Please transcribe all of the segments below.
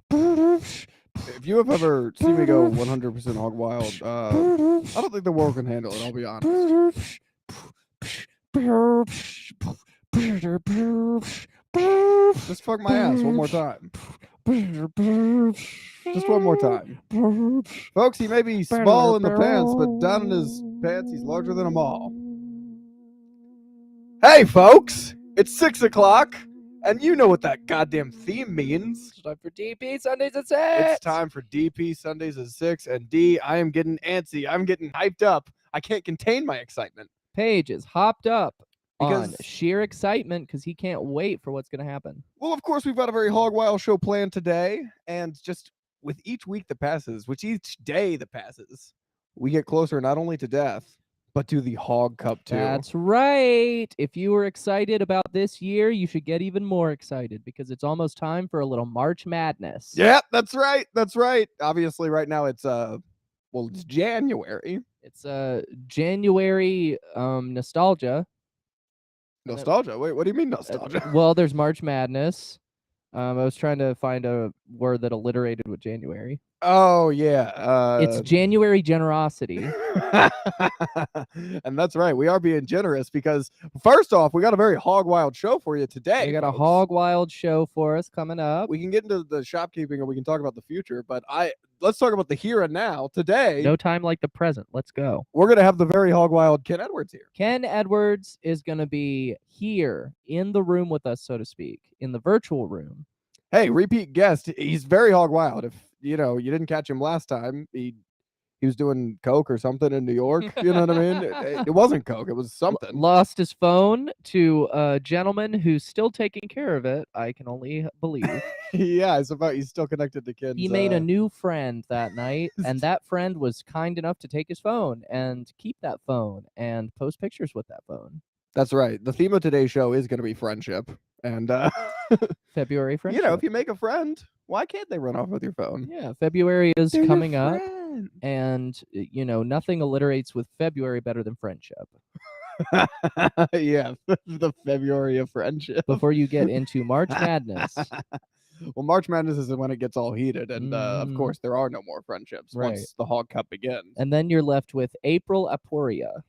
If you have ever seen me go 100% hog wild, I don't think the world can handle it, I'll be honest. Just fuck my ass one more time. Just one more time. Folks, he may be small in the pants, but down in his pants, he's larger than them all. Hey, folks! It's 6 o'clock, and you know what that goddamn theme means. It's time for DP Sundays at 6. It's time for DP Sundays at 6, and D, I am getting antsy. I'm getting hyped up. I can't contain my excitement. Paige is hopped up Because- on sheer excitement because he can't wait for what's going to happen. Well, of course, we've got a very hog wild show planned today, and just with each week that passes, which each day that passes, we get closer not only to death, but to the Hog Cup II. That's right. If you were excited about this year, you should get even more excited because it's almost time for a little March Madness. Yeah, that's right. That's right. Obviously, right now it's it's January. It's January nostalgia. Nostalgia. Wait, what do you mean nostalgia? Well, there's March Madness. I was trying to find a word that alliterated with January. Oh yeah. It's January generosity. And that's right. We are being generous because first off, we got a very hog wild show for you today. We got a folks. hog wild show for us coming up. We can get into the shopkeeping and we can talk about the future, but let's talk about the here and now. Today, No time like the present. Let's go. we're gonna have the very hog wild Kenn Edwards here. Kenn Edwards is going to be here in the room with us, so to speak, in the virtual room. Hey, repeat guest. He's very hog wild. If you didn't catch him last time, he was doing coke or something in New York. You know what I mean? It wasn't coke. It was something. Lost his phone to a gentleman who's still taking care of it. I can only believe. Yeah, it's about he's still connected to kids. He made a new friend that night, and that friend was kind enough to take his phone and keep that phone and post pictures with that phone. That's right. The theme of today's show is going to be friendship. And, February friendship. if you make a friend, why can't they run off with your phone? Yeah, February is They're your coming up, friend. and nothing alliterates with February better than friendship. Yeah, the February of friendship. Before you get into March Madness, Well, March Madness is when it gets all heated, and of course, there are no more friendships Right. once the Hog Cup begins. and then you're left with April Aporia.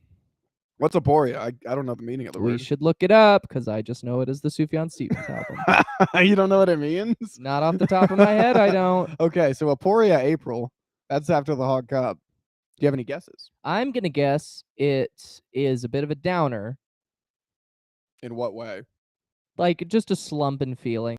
What's aporia? I don't know the meaning of the We word. should look it up because I just know it as the Sufjan Stevens album. You don't know what it means? Not off the top of my head, I don't. Okay, so aporia April. That's after the Hog Cup. Do you have any guesses? I'm gonna guess it is a bit of a downer, In what way? like just a slumping feeling.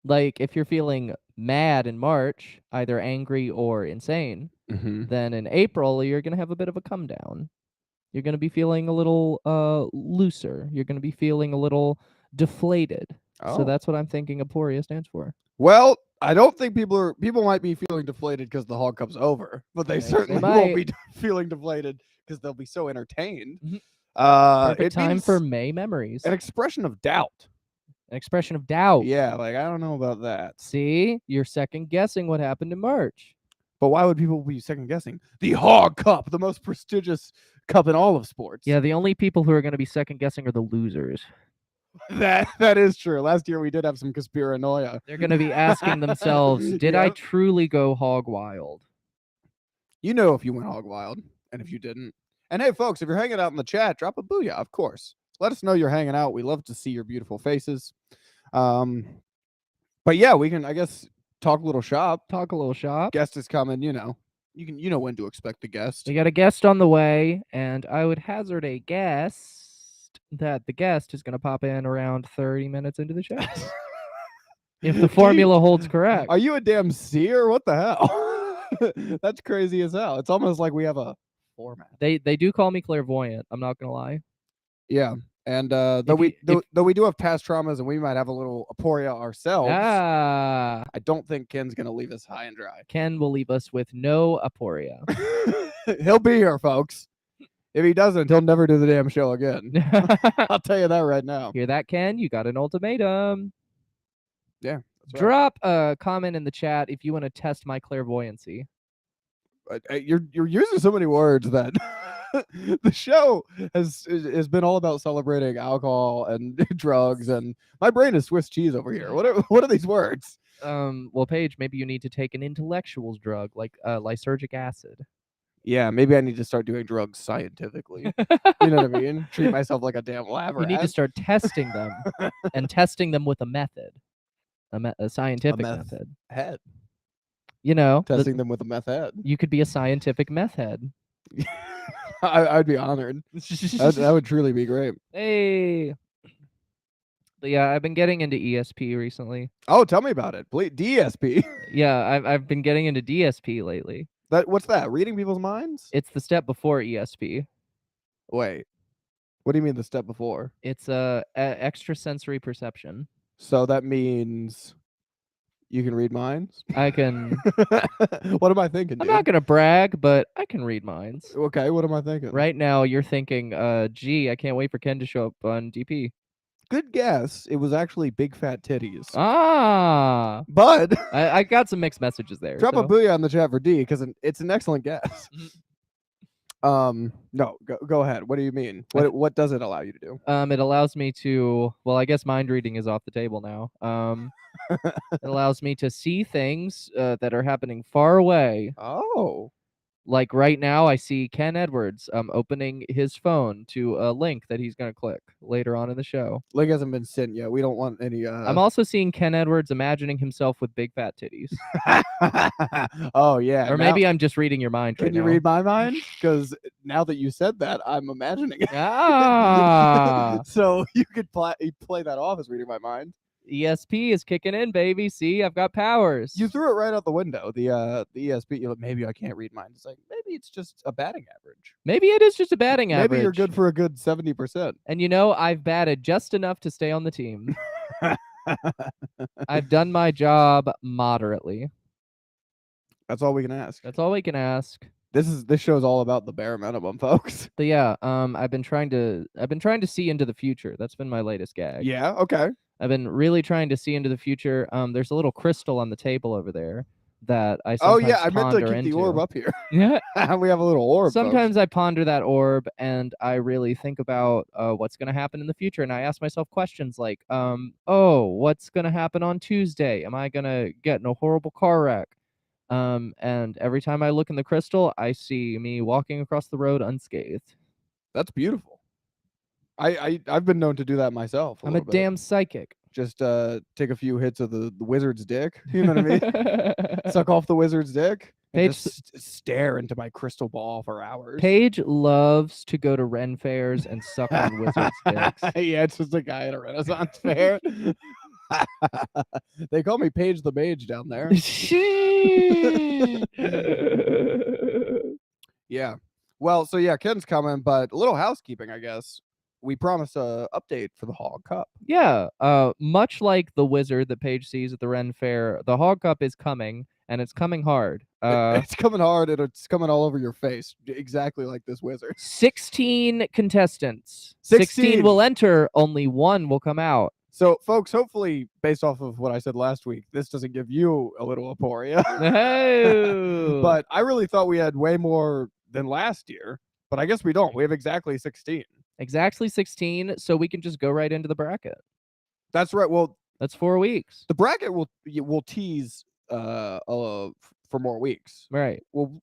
Like if you're feeling mad in March, either angry or insane, Mm-hmm. then in April you're gonna have a bit of a come down. You're gonna be feeling a little looser. You're gonna be feeling a little deflated. Oh. So that's what I'm thinking Aporia stands for. Well, I don't think people might be feeling deflated because the Hog Cup's over, but they Yes, they certainly won't might. be feeling deflated because they'll be so entertained. Mhm. It Perfect time means for May memories. an expression of doubt. An expression of doubt. Yeah, like I don't know about that. See, you're second guessing what happened in March. But why would people be second guessing? The Hog Cup, the most prestigious cup in all of sports. Yeah, the only people who are going to be second guessing are the losers. That is true. Last year we did have some conspiranoia. They're going to be asking themselves, did I Yep. truly go hog wild? You know if you went hog wild and if you didn't. And hey, folks, if you're hanging out in the chat, drop a booyah, of course. Let us know you're hanging out. We love to see your beautiful faces. But yeah, we can, I guess, talk a little shop. Talk a little shop. Guest is coming, you know when to expect the guest. We got a guest on the way, and I would hazard a guess that the guest is going to pop in around 30 minutes into the show. If the formula holds correct. Are you a damn seer? What the hell? That's crazy as hell. It's almost like we have a format. They do call me clairvoyant. I'm not going to lie. Yeah. And though we do have past traumas and we might have a little aporia ourselves, Ah, I don't think Ken's gonna leave us high and dry. Kenn will leave us with no aporia. He'll be here, folks. If he doesn't, he'll never do the damn show again. I'll tell you that right now. Hear that, Ken? You got an ultimatum. Yeah. That's right. Drop a comment in the chat if you want to test my clairvoyancy. You're using so many words that the show has been all about celebrating alcohol and drugs, and my brain is Swiss cheese over here. What are these words? Well, Paige, maybe you need to take an intellectual's drug like lysergic acid. Yeah, maybe I need to start doing drugs scientifically. You know what I mean? Treat myself like a damn lab You need to rat. start testing them and testing them with a method, a scientific method. Head. You know, Testing them with a meth head. you could be a scientific meth head. I'd be honored. That would truly be great. Hey. But yeah, I've been getting into ESP recently. Oh, tell me about it. Please. DSP. Yeah, I've been getting into DSP lately. What's that? Reading people's minds? It's the step before ESP. Wait. What do you mean the step before? It's extrasensory perception. So that means you can read minds? I can. What am I thinking, I'm dude? not gonna brag, but I can read minds. Okay, what am I thinking? Right now, you're thinking, gee, I can't wait for Ken to show up on DP. Good guess. It was actually big fat titties. Ah, But I got some mixed messages there. drop a so. booyah on the chat for D because it's an excellent guess. No, go ahead. What do you mean? What does it allow you to do? It allows me to. Well, I guess mind reading is off the table now. It allows me to see things that are happening far away. Oh. Like right now, I see Kenn Edwards opening his phone to a link that he's gonna click later on in the show. Link hasn't been sent yet. We don't want any. I'm also seeing Kenn Edwards imagining himself with big fat titties. Oh yeah. Or maybe I'm just reading your mind right Can you now. read my mind? Because now that you said that, I'm imagining it. Ah. So you could play that off as reading my mind. ESP is kicking in, baby. See, I've got powers. You threw it right out the window. The ESP. You're like, maybe I can't read minds. It's like maybe it's just a batting average. Maybe it is just a batting average. Maybe you're good for a good 70%. And you know, I've batted just enough to stay on the team. I've done my job moderately. That's all we can ask. That's all we can ask. This show's all about the bare minimum, folks. But yeah, I've been trying to see into the future. That's been my latest gag. Yeah. Okay. I've been really trying to see into the future. There's a little crystal on the table over there that I Oh sometimes yeah, I meant to ponder keep the orb into. up here. Yeah. We have a little orb. Sometimes I ponder that orb and I really think about what's going to happen in the future. And I ask myself questions like, what's going to happen on Tuesday? Am I going to get in a horrible car wreck? And every time I look in the crystal, I see me walking across the road unscathed. That's beautiful. I've been known to do that myself. I'm a damn psychic. Just take a few hits of the wizard's dick. You know what I mean? Suck off the wizard's dick. And Paige, just stare into my crystal ball for hours. Paige loves to go to Ren fairs and suck on wizards' dicks. Yeah, it's just a guy at a Renaissance fair. They call me Paige the Mage down there. Yeah. Well, so yeah, Ken's coming, but a little housekeeping, I guess. We promised a update for the Hog Cup. Yeah. Much like the wizard that Paige sees at the Ren Fair, the Hog Cup is coming, and it's coming hard. It's coming hard, and it's coming all over your face, exactly like this wizard. 16 contestants. 16 will enter. Only one will come out. So, folks, hopefully, based off of what I said last week, this doesn't give you a little aporia. Oh. But I really thought we had way more than last year, but I guess we don't. We have exactly 16. Exactly 16, so we can just go right into the bracket. That's right. Well, that's 4 weeks. The bracket will tease for more weeks. Right. We'll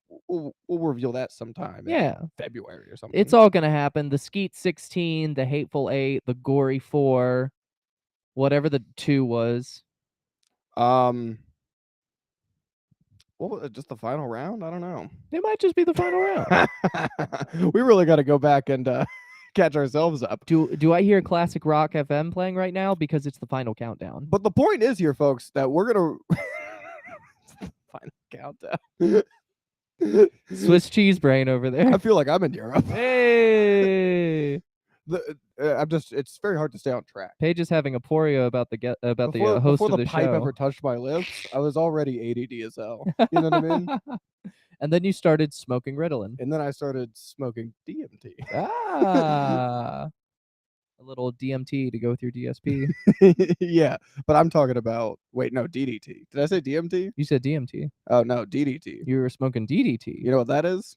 reveal that sometime. Yeah. In February or something. It's all gonna happen. The Skeet 16, the Hateful 8, the Gory 4, whatever the 2 was. What was it, just the final round? I don't know. It might just be the final round. We really got to go back and catch ourselves up. Do I hear Classic Rock FM playing right now? Because it's the final countdown. But the point is here, folks, that we're going to... final countdown. Swiss cheese brain over there. I feel like I'm in Europe. Hey! It's very hard to stay on track. Paige is having aporia about the host Before of the the pipe show. ever touched my lips, I was already ADD as hell. You know what I mean? And then you started smoking Ritalin. And then I started smoking DMT. Ah, a little DMT to go with your DSP. Yeah, but I'm talking about. Wait, no, DDT. Did I say DMT? You said DMT. Oh no, DDT. You were smoking DDT. You know what that is?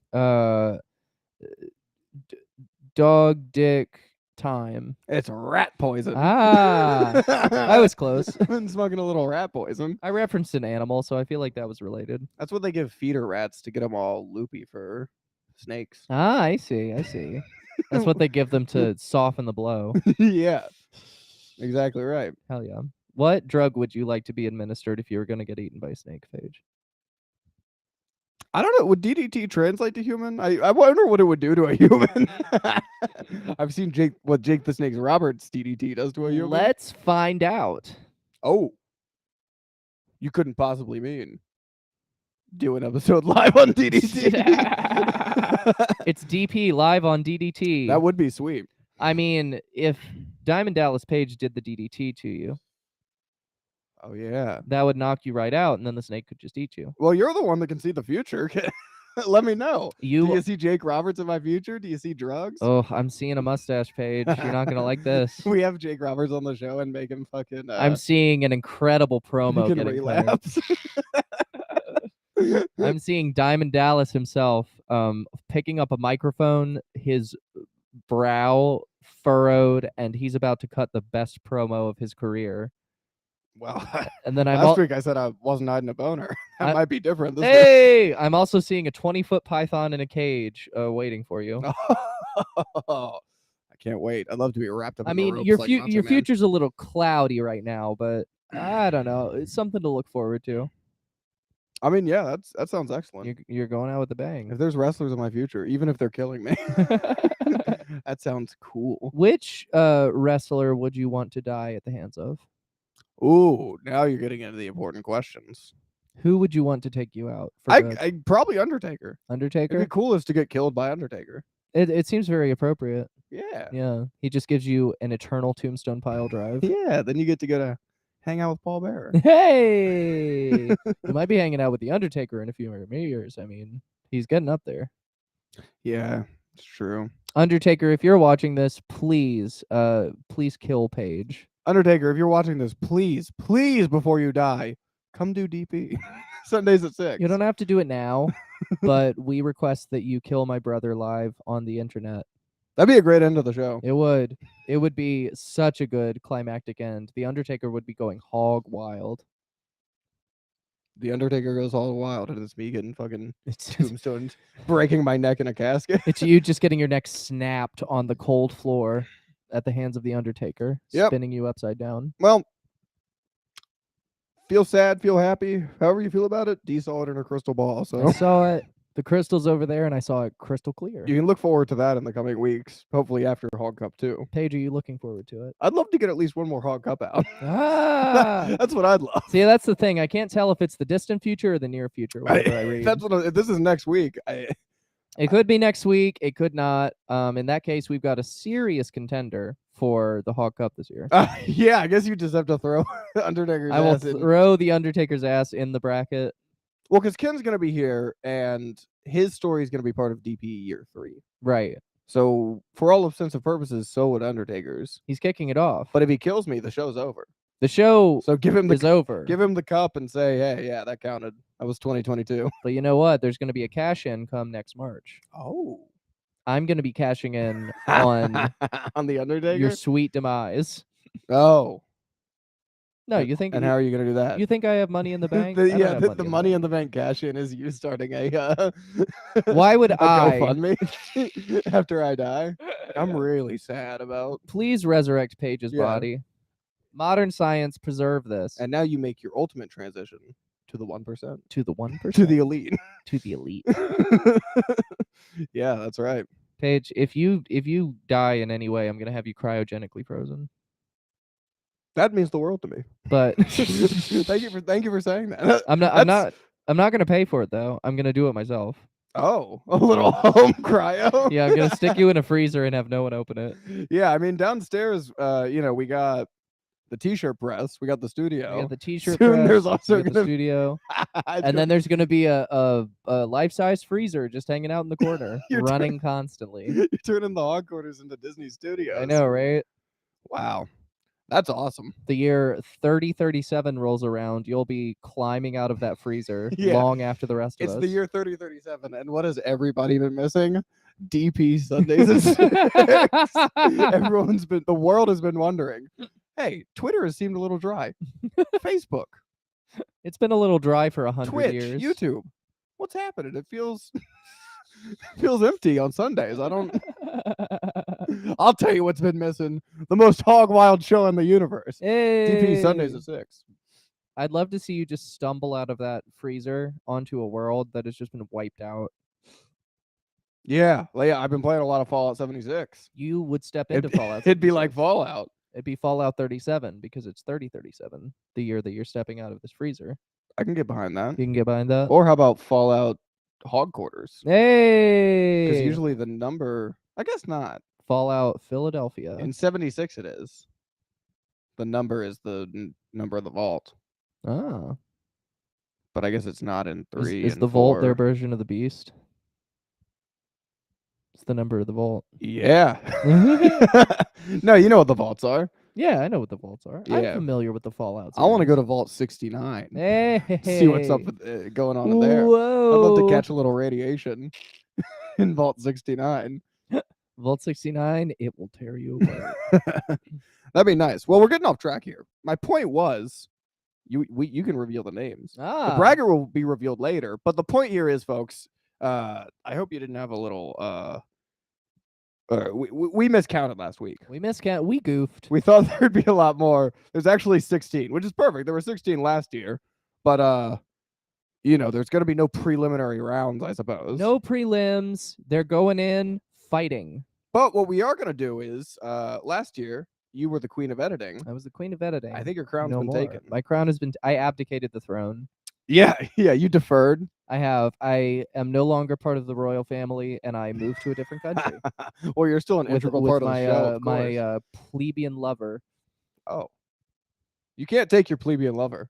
Dog dick time. It's rat poison. Ah, I was close. I've been smoking a little rat poison. I referenced an animal, so I feel like that was related. That's what they give feeder rats to get them all loopy for snakes. Ah, I see. That's what they give them to soften the blow. Yeah, exactly right. Hell yeah. What drug would you like to be administered if you were going to get eaten by a snake, Paige? I don't know. Would DDT translate to human? I wonder what it would do to a human. I've seen what Jake the Snake Roberts DDT does to a human. Let's find out. Oh, you couldn't possibly mean do an episode live on DDT. It's DP live on DDT. That would be sweet. I mean, if Diamond Dallas Page did the DDT to you, oh yeah, that would knock you right out, and then the snake could just eat you. Well, you're the one that can see the future. Let me know. Do you see Jake Roberts in my future? Do you see drugs? Oh, I'm seeing a mustache, Paige. You're not gonna like this. We have Jake Roberts on the show and make him fucking. I'm seeing an incredible promo getting relapse. I'm seeing Diamond Dallas himself picking up a microphone, his brow furrowed, and he's about to cut the best promo of his career. Well, and then last week I said I wasn't hiding a boner. That might be different. Hey, I'm also seeing a 20-foot python in a cage waiting for you. I can't wait. I'd love to be wrapped up. I mean, your future's a little cloudy right now, but I don't know. It's something to look forward to. I mean, yeah, that sounds excellent. You're going out with a bang. If there's wrestlers in my future, even if they're killing me, that sounds cool. Which wrestler would you want to die at the hands of? Ooh, now you're getting into the important questions. Who would you want to take you out? I probably Undertaker. Undertaker? It'd be coolest to get killed by Undertaker. It seems very appropriate. Yeah. Yeah. He just gives you an eternal tombstone pile drive. Yeah, then you get to go to hang out with Paul Bearer. Hey! You might be hanging out with the Undertaker in a few more years. I mean, he's getting up there. Yeah, it's true. Undertaker, if you're watching this, please kill Paige. Undertaker, if you're watching this, please, before you die, come do DP. Sundays at 6. You don't have to do it now, but we request that you kill my brother live on the internet. That'd be a great end of the show. It would. It would be such a good climactic end. The Undertaker would be going hog wild. The Undertaker goes all wild, and it's me getting fucking tombstones, breaking my neck in a casket. It's you just getting your neck snapped on the cold floor at the hands of the Undertaker, spinning you upside down. Well, feel sad, feel happy, however you feel about it. Dee saw it in her crystal ball. So I saw it. The crystal's over there, and I saw it crystal clear. You can look forward to that in the coming weeks, hopefully after Hog Cup II. Paige, are you looking forward to it? I'd love to get at least one more Hog Cup out. Ah! That's what I'd love. See, that's the thing. I can't tell if it's the distant future or the near future. Whatever I read. If this is next week. It could be next week. It could not. In that case, we've got a serious contender for the Hog Cup this year. Yeah, I guess you just have to throw Undertaker's ass. I will throw the Undertaker's ass in the bracket. Well, because Kenn's going to be here, and his story is going to be part of DP year 3. Right. So, for all intents and purposes, so would Undertaker's. He's kicking it off. But if he kills me, the show's over. The show is over. Give him the cup and say, hey, yeah, that counted. That was 2022. But you know what? There's going to be a cash-in come next March. Oh. I'm going to be cashing in on on the Undertaker? Your sweet demise. Oh. No, you think? And how are you going to do that? You think I have money in the bank? The money in the bank cash in is you starting a. Why would I GoFundMe after I die? I'm really sad about. Please resurrect Paige's body. Modern science, preserve this. And now you make your ultimate transition to the 1%. To the 1%. To the elite. To the elite. Yeah, that's right. Paige, if you die in any way, I'm gonna have you cryogenically frozen. That means the world to me. But thank you for saying that. I'm not gonna pay for it though. I'm gonna do it myself. Oh, a little home cryo. Yeah, I'm gonna stick you in a freezer and have no one open it. Yeah, I mean downstairs, we got the t-shirt press, we got the We studio. got the t-shirt Soon press. there's also we got the gonna studio, it's and gonna- then there's gonna be a life-size freezer just hanging out in the corner, You're running constantly. you're turning the Hog quarters into Disney Studios. I know, right? Wow, that's awesome. The year 3037 rolls around, you'll be climbing out of that freezer Yeah. long after the rest of It's us. the year 3037, and what has everybody been missing? DP Sundays. at 6. The world has been wondering. Hey, Twitter has seemed a little dry. Facebook, It's been a little dry for 100 Twitch, years. YouTube. What's happening? It feels feels empty on Sundays. I don't. I'll tell you what's been missing: the most hog wild show in the universe. DP Sundays Hey! at 6. I'd love to see you just stumble out of that freezer onto a world that has just been wiped out. Yeah, I've been playing a lot of Fallout 76. You would step into Fallout. It'd be like 76. Fallout. It'd be Fallout 37 because it's 3037, the year that you're stepping out of this freezer. I can get behind that. You can get behind that. Or how about Fallout Hog Quarters? Hey! Because usually the number, I guess not. Fallout Philadelphia. In 76 it is. The number is the number of the vault. Ah. But I guess it's not in 3 Is and the vault 4. their version of the beast? It's the number of the vault. Yeah. No, you know what the vaults are. Yeah, I know what the vaults are. I'm Yeah. familiar with the Fallout. I want to series. go to Vault 69. Hey, See what's up with, going on in there. Whoa. I'd love to catch a little radiation in Vault 69. Vault 69. It will tear you apart. That'd be nice. Well, we're getting off track here. My point was, you can reveal the names. Ah. The bragger will be revealed later, but the point here is, folks. I hope you didn't have a little. We miscounted last week. We miscount. We goofed. We thought there'd be a lot more. There's actually 16, which is perfect. There were 16 last year, but there's going to be no preliminary rounds, I suppose. No prelims. They're going in fighting. But what we are going to do is, last year you were the queen of editing. I was the queen of editing. I think your crown's no been more. taken. My crown has been. I abdicated the throne. Yeah, you deferred. I have. I am no longer part of the royal family, and I moved to a different country. Well, you're still an integral part of my, the show. Of course. my plebeian lover. Oh, you can't take your plebeian lover.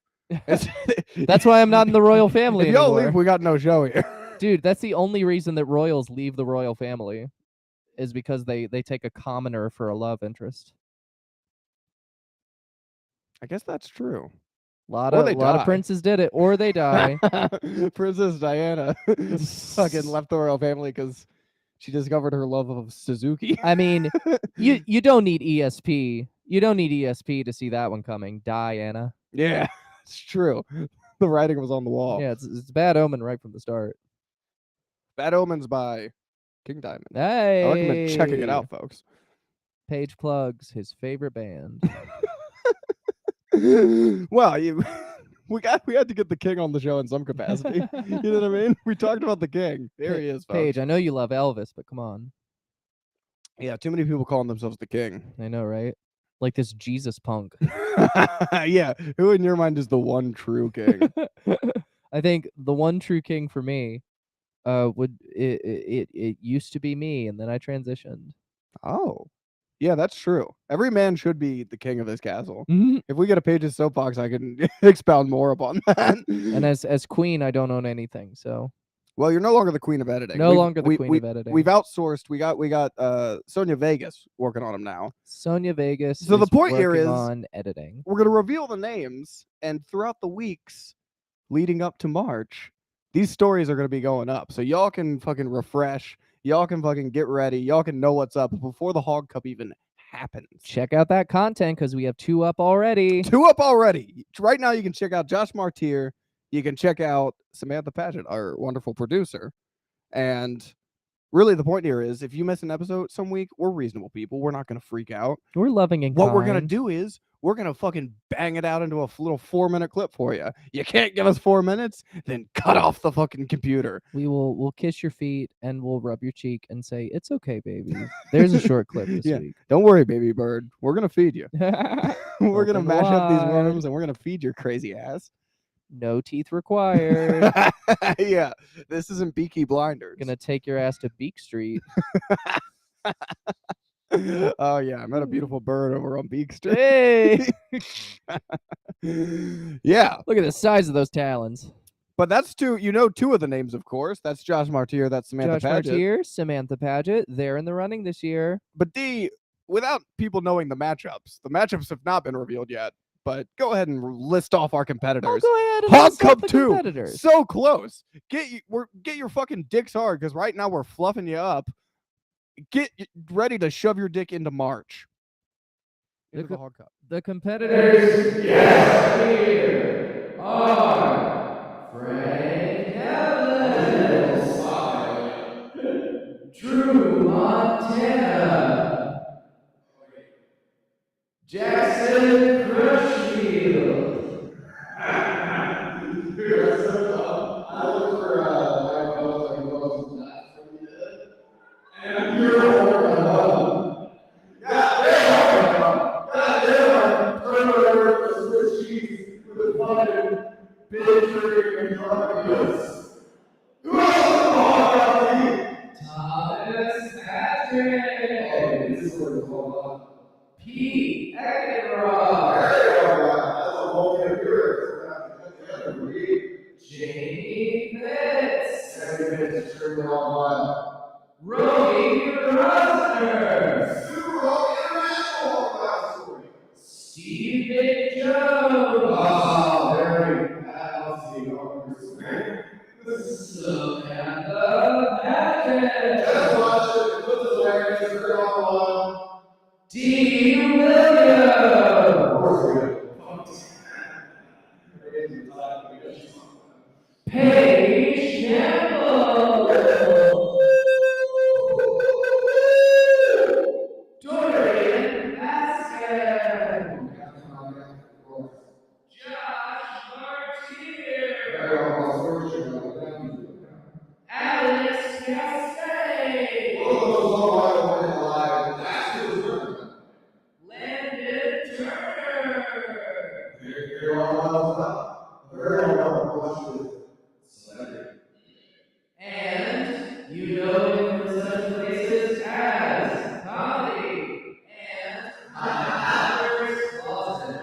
That's why I'm not in the royal family If y'all anymore. leave, we got no show here. Dude, that's the only reason that royals leave the royal family, is because they take a commoner for a love interest. I guess that's true. A lot Or of they die. princes did it, or they die. Princess Diana fucking left the royal family because she discovered her love of Suzuki. I mean, you don't need ESP. You don't need ESP to see that one coming. Diana. Yeah, it's true. The writing was on the wall. Yeah, it's bad omen right from the start. Bad Omens by King Diamond. Hey, I recommend checking it out, folks. Paige plugs his favorite band. Well, we had to get the king on the show in some capacity. You know what I mean? We talked about the king. There he is, folks. Paige, I know you love Elvis, but come on. Yeah, too many people calling themselves the king. I know, right? Like this Jesus punk. Yeah, who in your mind is the one true king? I think the one true king for me it used to be me, and then I transitioned. Oh, yeah, that's true. Every man should be the king of his castle. Mhm. If we get a Paige's soapbox, I can expound more upon that. And as queen, I don't own anything, so Well, you're no longer the queen of editing. no longer the queen of editing. We've outsourced. We got Sonia Vegas working on them now. Sonia Vegas. So the is point here working is on editing. We're gonna reveal the names, and throughout the weeks leading up to March, these stories are gonna be going up. So y'all can fucking refresh. Y'all can fucking get ready. Y'all can know what's up before the Hog Cup even happens. Check out that content because we have 2 up already. 2 up already. Right now, you can check out Josh Martier. You can check out Samantha Paget, our wonderful producer. And really, the point here is, if you miss an episode some week, we're reasonable people. We're not going to freak out. We're loving and What we're going to kind. do is, we're going to fucking bang it out into a little 4-minute clip for you. You can't give us 4 minutes? Then cut off the fucking computer. We'll kiss your feet and we'll rub your cheek and say, "It's okay, baby." There's a short clip this Yeah. week. Don't worry, baby bird. We're going to feed you. We're going to Open mash up these wide. worms, and we're going to feed your crazy ass. No teeth required. Yeah, this isn't Beaky Blinders. Gonna take your ass to Beak Street. Oh yeah, I met a beautiful bird over on Beak Street. Hey! Yeah, Look at the size of those talons. but that's two. You know, two of the names, of course. That's Josh Martier. That's Samantha Josh Paget. Martier, Samantha Paget, they're in the running this year. But Dee, without people knowing the matchups have not been revealed yet. But go ahead and list off our competitors. I'll go ahead and Hog list off Cup the II, competitors. so close. Get your fucking dicks hard, because right now we're fluffing you up. Get ready to shove your dick into March. Into the Hog Cup. The competitors here are Frank Evans, Drew Montana, Jackson Crutchfield, Thomas Patrick, Pete Eckenroth, Jamie Fitz, Roby Rosner, Steve Jones, Samantha Patrick, Dee Williams, Paige Campbell, Dorian Baskin, Josh Martier, Alex Castay, Landon Turner, and you know him from such places as comedy and My Father's Closet,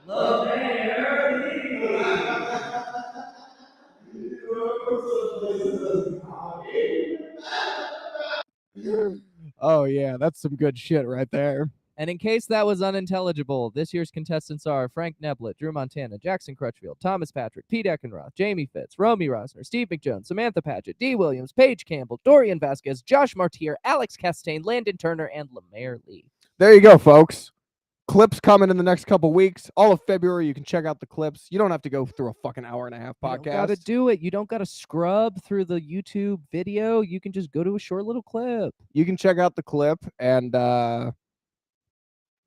LeVair Lee. Oh yeah, that's some good shit right there. And in case that was unintelligible, this year's contestants are Frank Neblett, Drew Montana, Jackson Crutchfield, Thomas Patrick, Pete Eckenroth, Jamie Fitz, Romy Rosner, Steve McJones, Samantha Paget, Dee Williams, Paige Campbell, Dorian Vasquez, Josh Martier, Alex Castaigne, Landon Turner, and LeVair Lee. There you go, folks. Clips coming in the next couple weeks. All of February, you can check out the clips. You don't have to go through a fucking hour and a half You podcast. don't gotta do it. You don't gotta scrub through the YouTube video. You can just go to a short little clip. You can check out the clip, and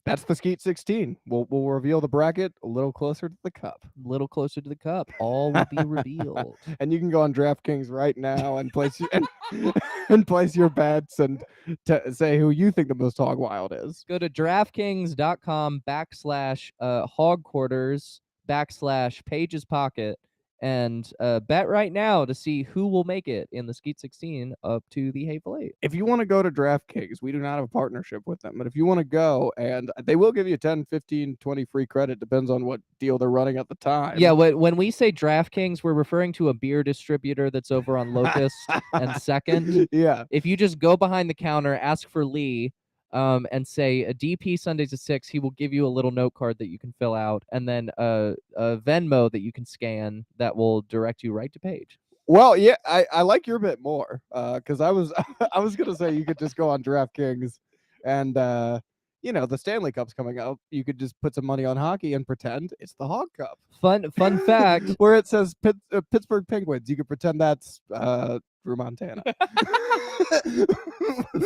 that's the Skeet 16. We'll reveal the bracket a little closer to the cup. A little closer to the cup. All will be revealed. And you can go on DraftKings right now and place and place your bets and say who you think the most hog wild is. Go to DraftKings.com/hogquarters/Paige's Pocket and bet right now to see who will make it in the Skeet 16 up to the Hateful Eight. If you want to go to DraftKings, we do not have a partnership with them, but if you want to go, and they will give you 10, 15, 20 free credit, depends on what deal they're running at the time. Yeah, when we say DraftKings, we're referring to a beer distributor that's over on Locust and Second. Yeah. If you just go behind the counter, ask for Lee, and say a DP Sundays at 6, he will give you a little note card that you can fill out, and then a Venmo that you can scan that will direct you right to Paige. Well, yeah, I like your bit more, because I was I was gonna say you could just go on DraftKings, and the Stanley Cup's coming up. You could just put some money on hockey and pretend it's the Hog Cup. Fun fact. Where it says Pittsburgh Penguins, you could pretend that's Drew Montana.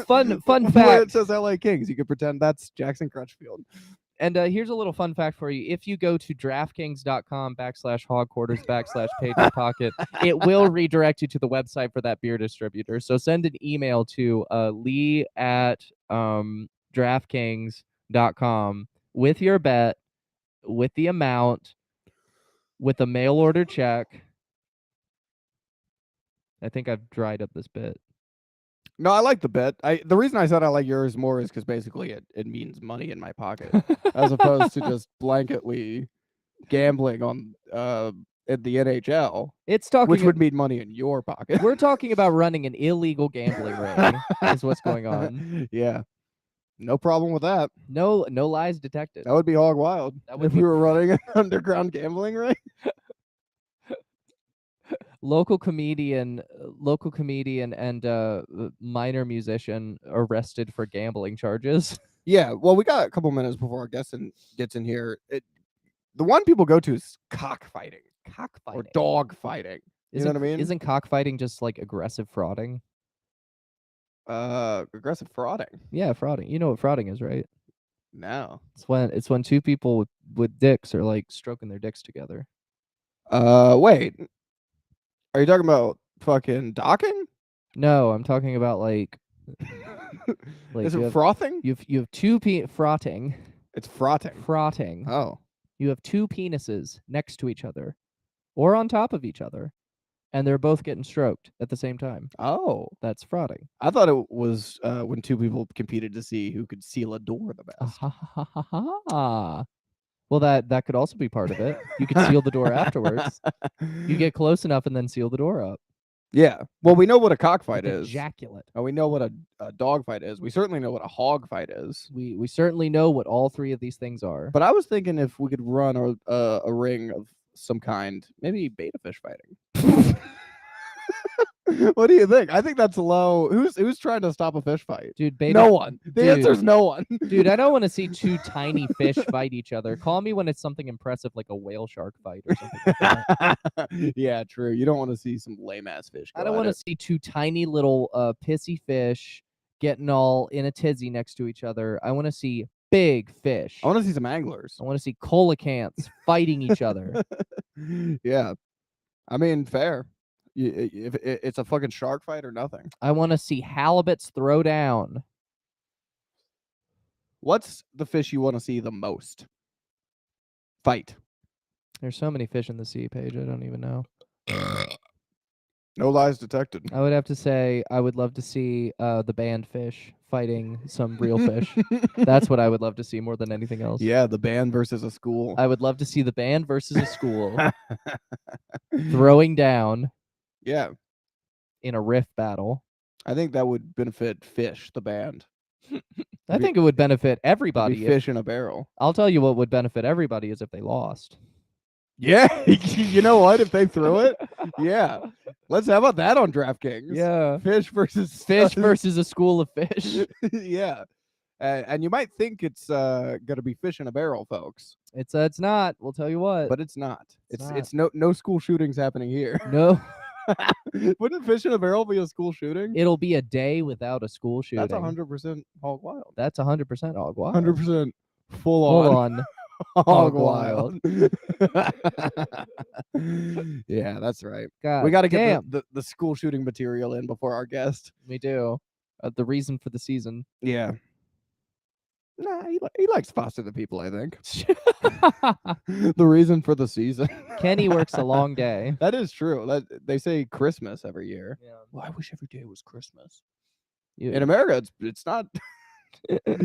Fun Where fact. it says LA Kings, you could pretend that's Jackson Crutchfield. And here's a little fun fact for you. If you go to DraftKings.com/hogquarters/Paige's Pocket, it will redirect you to the website for that beer distributor. So send an email to Lee@DraftKings.com with your bet, with the amount, with a mail order check. I think I've dried up this bit. No, I like the bet. The reason I said I like yours more is because basically it means money in my pocket, as opposed to just blanketly gambling on at the NHL, It's talking. which would mean money in your pocket. We're talking about running an illegal gambling ring. Is what's going on. Yeah, no problem with that. No lies detected. That would be hog wild That would if be- we were running an underground gambling ring. Local comedian and minor musician arrested for gambling charges. Yeah, well, we got a couple minutes before our guest gets in here. The one people go to is cockfighting or Cockfighting. dog fighting. You know what I mean? Isn't cockfighting just like aggressive frauding? Aggressive frauding. Yeah, frauding. You know what frauding is, right? No. It's when two people with dicks are like stroking their dicks together. Wait. Are you talking about fucking docking? No, I'm talking about like Is you it have, frothing? you have two frotting. It's frotting. Frotting. Oh. You have two penises next to each other or on top of each other, and they're both getting stroked at the same time. Oh. That's frauding. I thought it was when two people competed to see who could seal a door the best. Well, that could also be part of it. You could seal the door afterwards. You get close enough and then seal the door up. Yeah. Well, we know what a cockfight is. Ejaculate. And we know what a dog fight is. We certainly know what a hog fight is. We certainly know what all three of these things are. But I was thinking if we could run a ring of some kind, maybe beta fish fighting. What do you think? I think that's low. Who's trying to stop a fish fight? Dude, beta. No one. The Dude. answer's no one. Dude, I don't want to see two tiny fish fight each other. Call me when it's something impressive like a whale shark fight or something like that. Yeah, true. You don't want to see some lame ass fish. I don't want to see two tiny little pissy fish getting all in a tizzy next to each other. I want to see big fish. I want to see some anglers. I want to see coelacanths fighting each other. Yeah. I mean, fair. If it's a fucking shark fight or nothing. I want to see halibuts throw down. What's the fish you want to see the most fight? There's so many fish in the sea, Paige. I don't even know. No lies detected. I would have to say I would love to see the band fish fighting some real fish. That's what I would love to see more than anything else. Yeah, the band versus a school. I would love to see the band versus a school throwing down Yeah, in a riff battle. I think that would benefit Fish, the band. I think it would benefit It'd everybody. be fish in a barrel. I'll tell you what would benefit everybody is if they lost. Yeah, you know what? If they throw it, yeah. How about that on DraftKings? Yeah. Fish versus Fish versus a school of fish. Yeah. And you might think it's gonna be fish in a barrel, folks, It's not. We'll tell you what. but it's not. It's It's no school shootings happening here. No, Wouldn't fish in a barrel be a school shooting? it'll be a day without a school shooting. That's 100% hog wild. That's 100% hog wild. 100% full Full on on. hog wild. Yeah, that's right. God, We got to damn. get the school shooting material in before our guest. We do. The reason for the season. Yeah. Nah, he likes foster the people, I think. The reason for the season. Kenny works a long day. That is true. That they say Christmas every year. Yeah. Well, I wish every day was Christmas. You- In America, it's not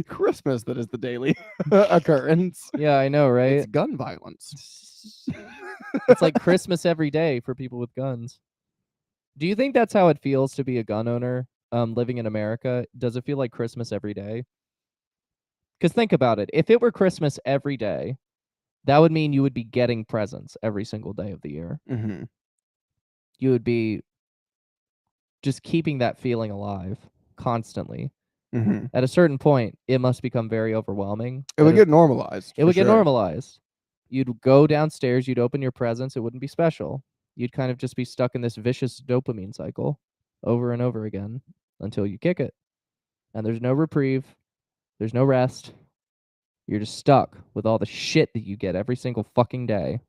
Christmas that is the daily occurrence. yeah, I know, right? It's gun violence. It's like Christmas every day for people with guns. Do you think that's how it feels to be a gun owner living in America? Does it feel like Christmas every day? Because think about it. If it were Christmas every day, that would mean you would be getting presents every single day of the year. Mm-hmm. You would be just keeping that feeling alive constantly. Mm-hmm. At a certain point, it must become very overwhelming. It would get normalized. It would get normalized. You'd go downstairs, you'd open your presents, it wouldn't be special. You'd kind of just be stuck in this vicious dopamine cycle over and over again until you kick it. And there's no reprieve, there's no rest. You're just stuck with all the shit that you get every single fucking day.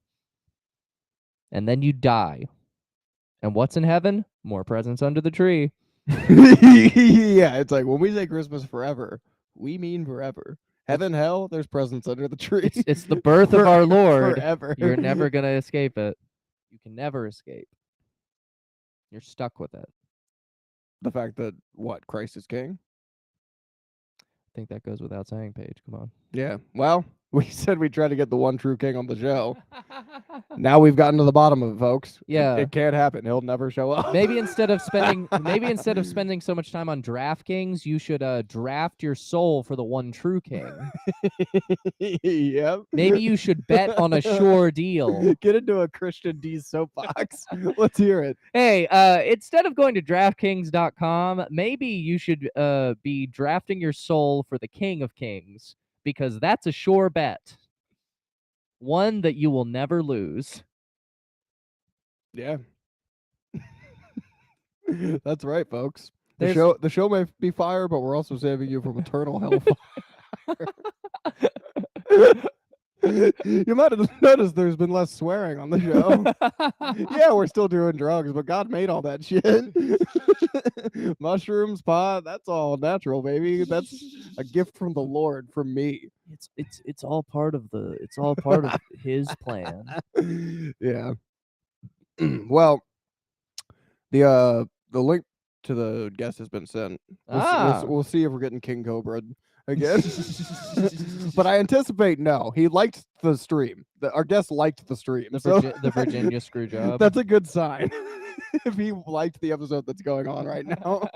And then you die. And what's in heaven? More presents under the tree. Yeah, it's like when we say Christmas forever, we mean forever. Heaven, hell, there's presents under the tree. It's the birth of our Lord. Forever. You're never gonna escape it. You can never escape. You're stuck with it. The fact that Christ is king. I think that goes without saying, Paige. Come on. Yeah. Well, we said we tried to get the one true king on the show. Now we've gotten to the bottom of it, folks. Yeah. It can't happen. He'll never show up. Maybe instead of spending so much time on DraftKings, you should draft your soul for the one true king. Yep. Maybe you should bet on a sure deal. Get into a Christian D's soapbox. Let's hear it. Hey, instead of going to DraftKings.com, maybe you should be drafting your soul for the King of Kings, because that's a sure bet. One that you will never lose. Yeah. That's right, folks. There's- The show may be fire, but we're also saving you from eternal hellfire. You might have noticed there's been less swearing on the show. Yeah, we're still doing drugs, but God made all that shit. Mushrooms, pot, that's all natural, baby. That's a gift from the Lord, from me. It's all part of his plan. Yeah. Well, the link to the guest has been sent. We'll see if we're getting King Cobra again. But I anticipate no. He liked the stream. Our guest liked the stream. The Virginia screw job. That's a good sign. If he liked the episode that's going on right now.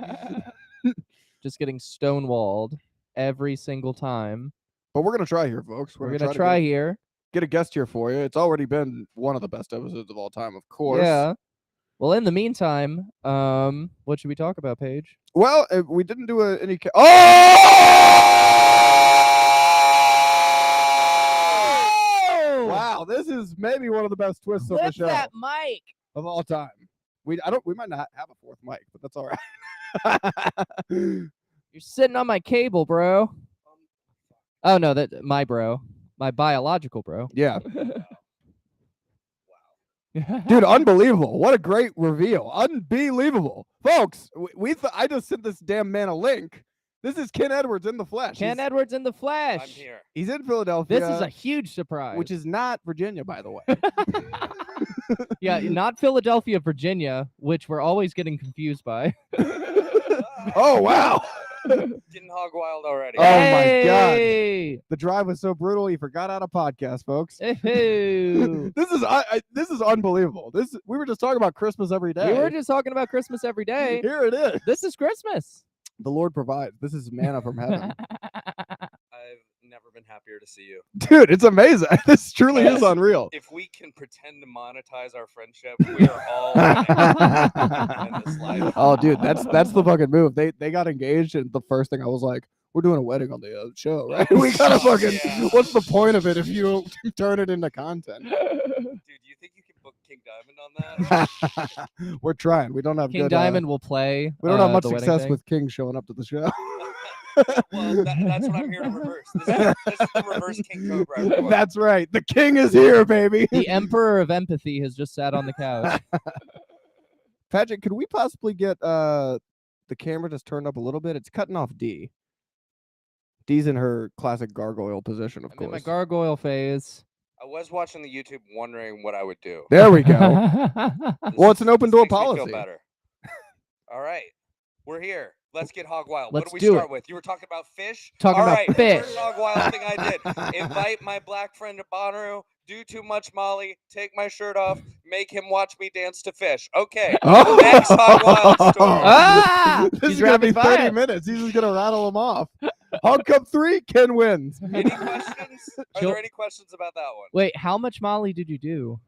Just getting stonewalled every single time. But we're gonna try here, folks. We're gonna try here. Get a guest here for you. It's already been one of the best episodes of all time, of course. Yeah. Well, in the meantime, what should we talk about, Paige? Well, we didn't do any. Oh! Wow, this is maybe one of the best twists of the show that mic of all time. We might not have a fourth mic, but that's all right. You're sitting on my cable, bro. Oh no, my bro, my biological bro. Yeah. Dude, unbelievable. What a great reveal. Unbelievable. Folks, I just sent this damn man a link. This is Kenn Edwards in the flesh. Kenn Edwards in the flesh. I'm here. He's in Philadelphia. This is a huge surprise. Which is not Virginia, by the way. Yeah, not Philadelphia, Virginia, which we're always getting confused by. Oh, wow. Getting hog wild already. Oh, my God. Hey! The drive was so brutal, he forgot how to podcast, folks. Hey! This is unbelievable. We were just talking about Christmas every day. We were just talking about Christmas every day. Here it is. This is Christmas. The Lord provides. This is manna from heaven. I've never been happier to see you. Dude, it's amazing. This truly is unreal. If we can pretend to monetize our friendship, we are all winning in this life. Oh, dude, that's the fucking move. They got engaged, and the first thing I was like, we're doing a wedding on the show, right? We gotta fucking. Yeah. What's the point of it if you turn it into content? Dude, you think you can book King Diamond on that? We're trying. We don't have King good, Diamond will play. we don't have much the wedding success thing. with King showing up to the show. Well, that's what I'm here to reverse. This is the reverse King Cobra. Everyone. That's right. The king is here, baby. The Emperor of Empathy has just sat on the couch. Patrick, could we possibly get the camera just turned up a little bit? It's cutting off Dee. Dee's in her classic gargoyle position, of I'm in my course. gargoyle phase. I was watching the YouTube wondering what I would do. There we go. Well, it's an open This door makes me feel policy. better. All right. We're here. Let's get hog wild. Let's what do we do start it. with? You were talking about fish? Talking All about right, fish. First hog wild thing I did. Invite my black friend to Bonnaroo, do too much Molly, take my shirt off, make him watch me dance to fish. Okay. Oh. Next hog wild story. Ah! This He's is going to be rapid 30 fire. minutes. He's just going to rattle them off. Hog Cup 3, Kenn wins. Any questions? Are Chill. there any questions about that one? Wait, how much Molly did you do?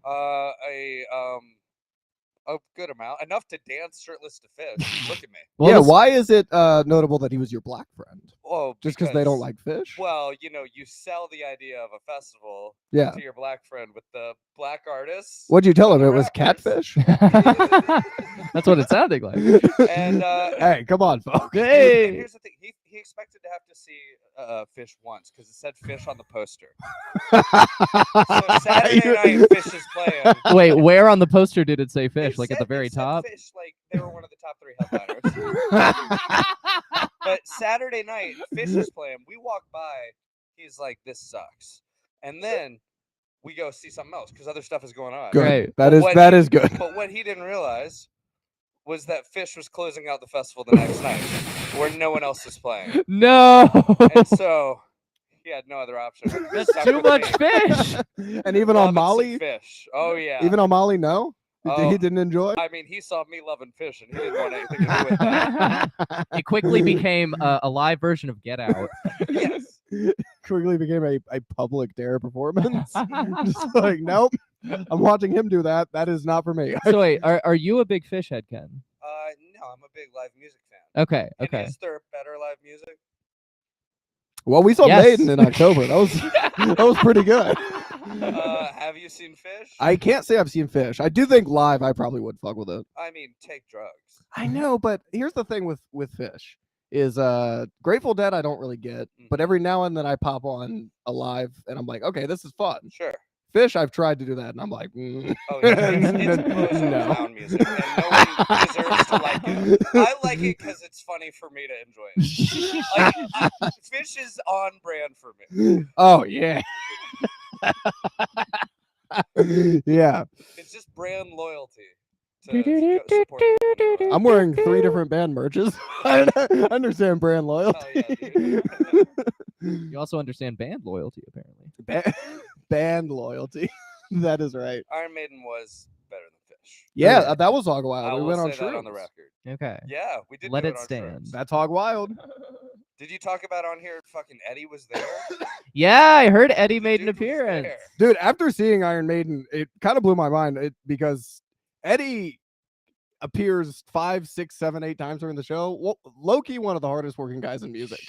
A good amount. Enough to dance shirtless to fish. Look at me. Well, Yeah, this- why is it notable that he was your black friend? Oh, Just because they don't like fish? Well, you sell the idea of a festival Yeah. to your black friend with the black artists. What'd you tell him? the It was rappers. catfish? That's what it sounded like. And Hey, come on, folks. and Hey. here's the thing. He expected to have to see fish once because it said fish on the poster. So Saturday night, fish is playing. Wait, where on the poster did it say fish? It Like at said- the very it said top? Fish, like they were one of the top 3 headliners. But Saturday night, fish is playing. We walk by, he's like, this sucks. And then we go see something else because other stuff is going on. Good. Right. That is good. But what he didn't realize was that Fish was closing out the festival the next night where no one else was playing. No. And so he had no other option. That's too much fish. And even on Robinson Molly, Fish. Oh yeah. even on Molly, no, Oh. he didn't enjoy. I mean, he saw me loving fish, and he didn't want anything to do with that. It quickly became a live version of Get Out. Yes. Quickly became a public dare performance. Just like, nope, I'm watching him do that. That is not for me. So wait, are you a big Fish head, Ken? No, I'm a big live music fan. Okay. And Okay. is there better live music? Well, we saw Yes. Maiden in October. That was pretty good. Have you seen Fish? I can't say I've seen Fish. I do think live I probably would fuck with it. I mean, take drugs. I know, but here's the thing with Fish is Grateful Dead I don't really get, but every now and then I pop on a live and I'm like, okay, this is fun. Sure. Fish I've tried to do that and I'm like, Oh, yeah, it's close No. clown music, and no one deserves to like it. I like it because it's funny for me to enjoy it. Like, Fish is on brand for me. Oh yeah. Yeah. It's just brand loyalty. To go support the I'm wearing 3 different band merches. I understand brand loyalty. Hell yeah, dude. You also understand band loyalty, apparently. Band loyalty. That is right. Iron Maiden was better than Fish. Yeah, Okay. that was Hog I Wild. We will went on say that on the shrooms. record. Okay. Yeah, we did. Let do it on stand. shrooms. That's Hog Wild. Did you talk about on here? Fucking Eddie was there. Yeah, I heard Eddie The made an dude was appearance. there. Dude, after seeing Iron Maiden, it kind of blew my mind because Eddie appears 5, 6, 7, 8 times during the show. Low-key one of the hardest working guys in music.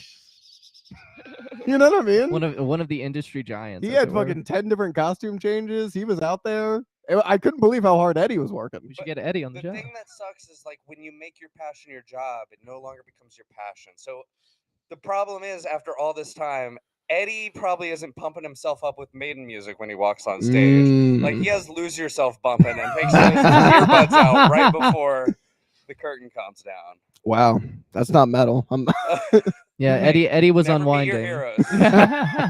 You know what I mean? One of the industry giants. He as had it were. fucking 10 different costume changes. He was out there. I couldn't believe how hard Eddie was working. We should get Eddie on the The show. thing that sucks is like when you make your passion your job, it no longer becomes your passion. So the problem is, after all this time, Eddie probably isn't pumping himself up with Maiden music when he walks on stage. Like he has Lose Yourself bumping and takes those earbuds out right before the curtain comes down. Wow, that's not metal. Yeah, Hey, Eddie was never meet your unwinding.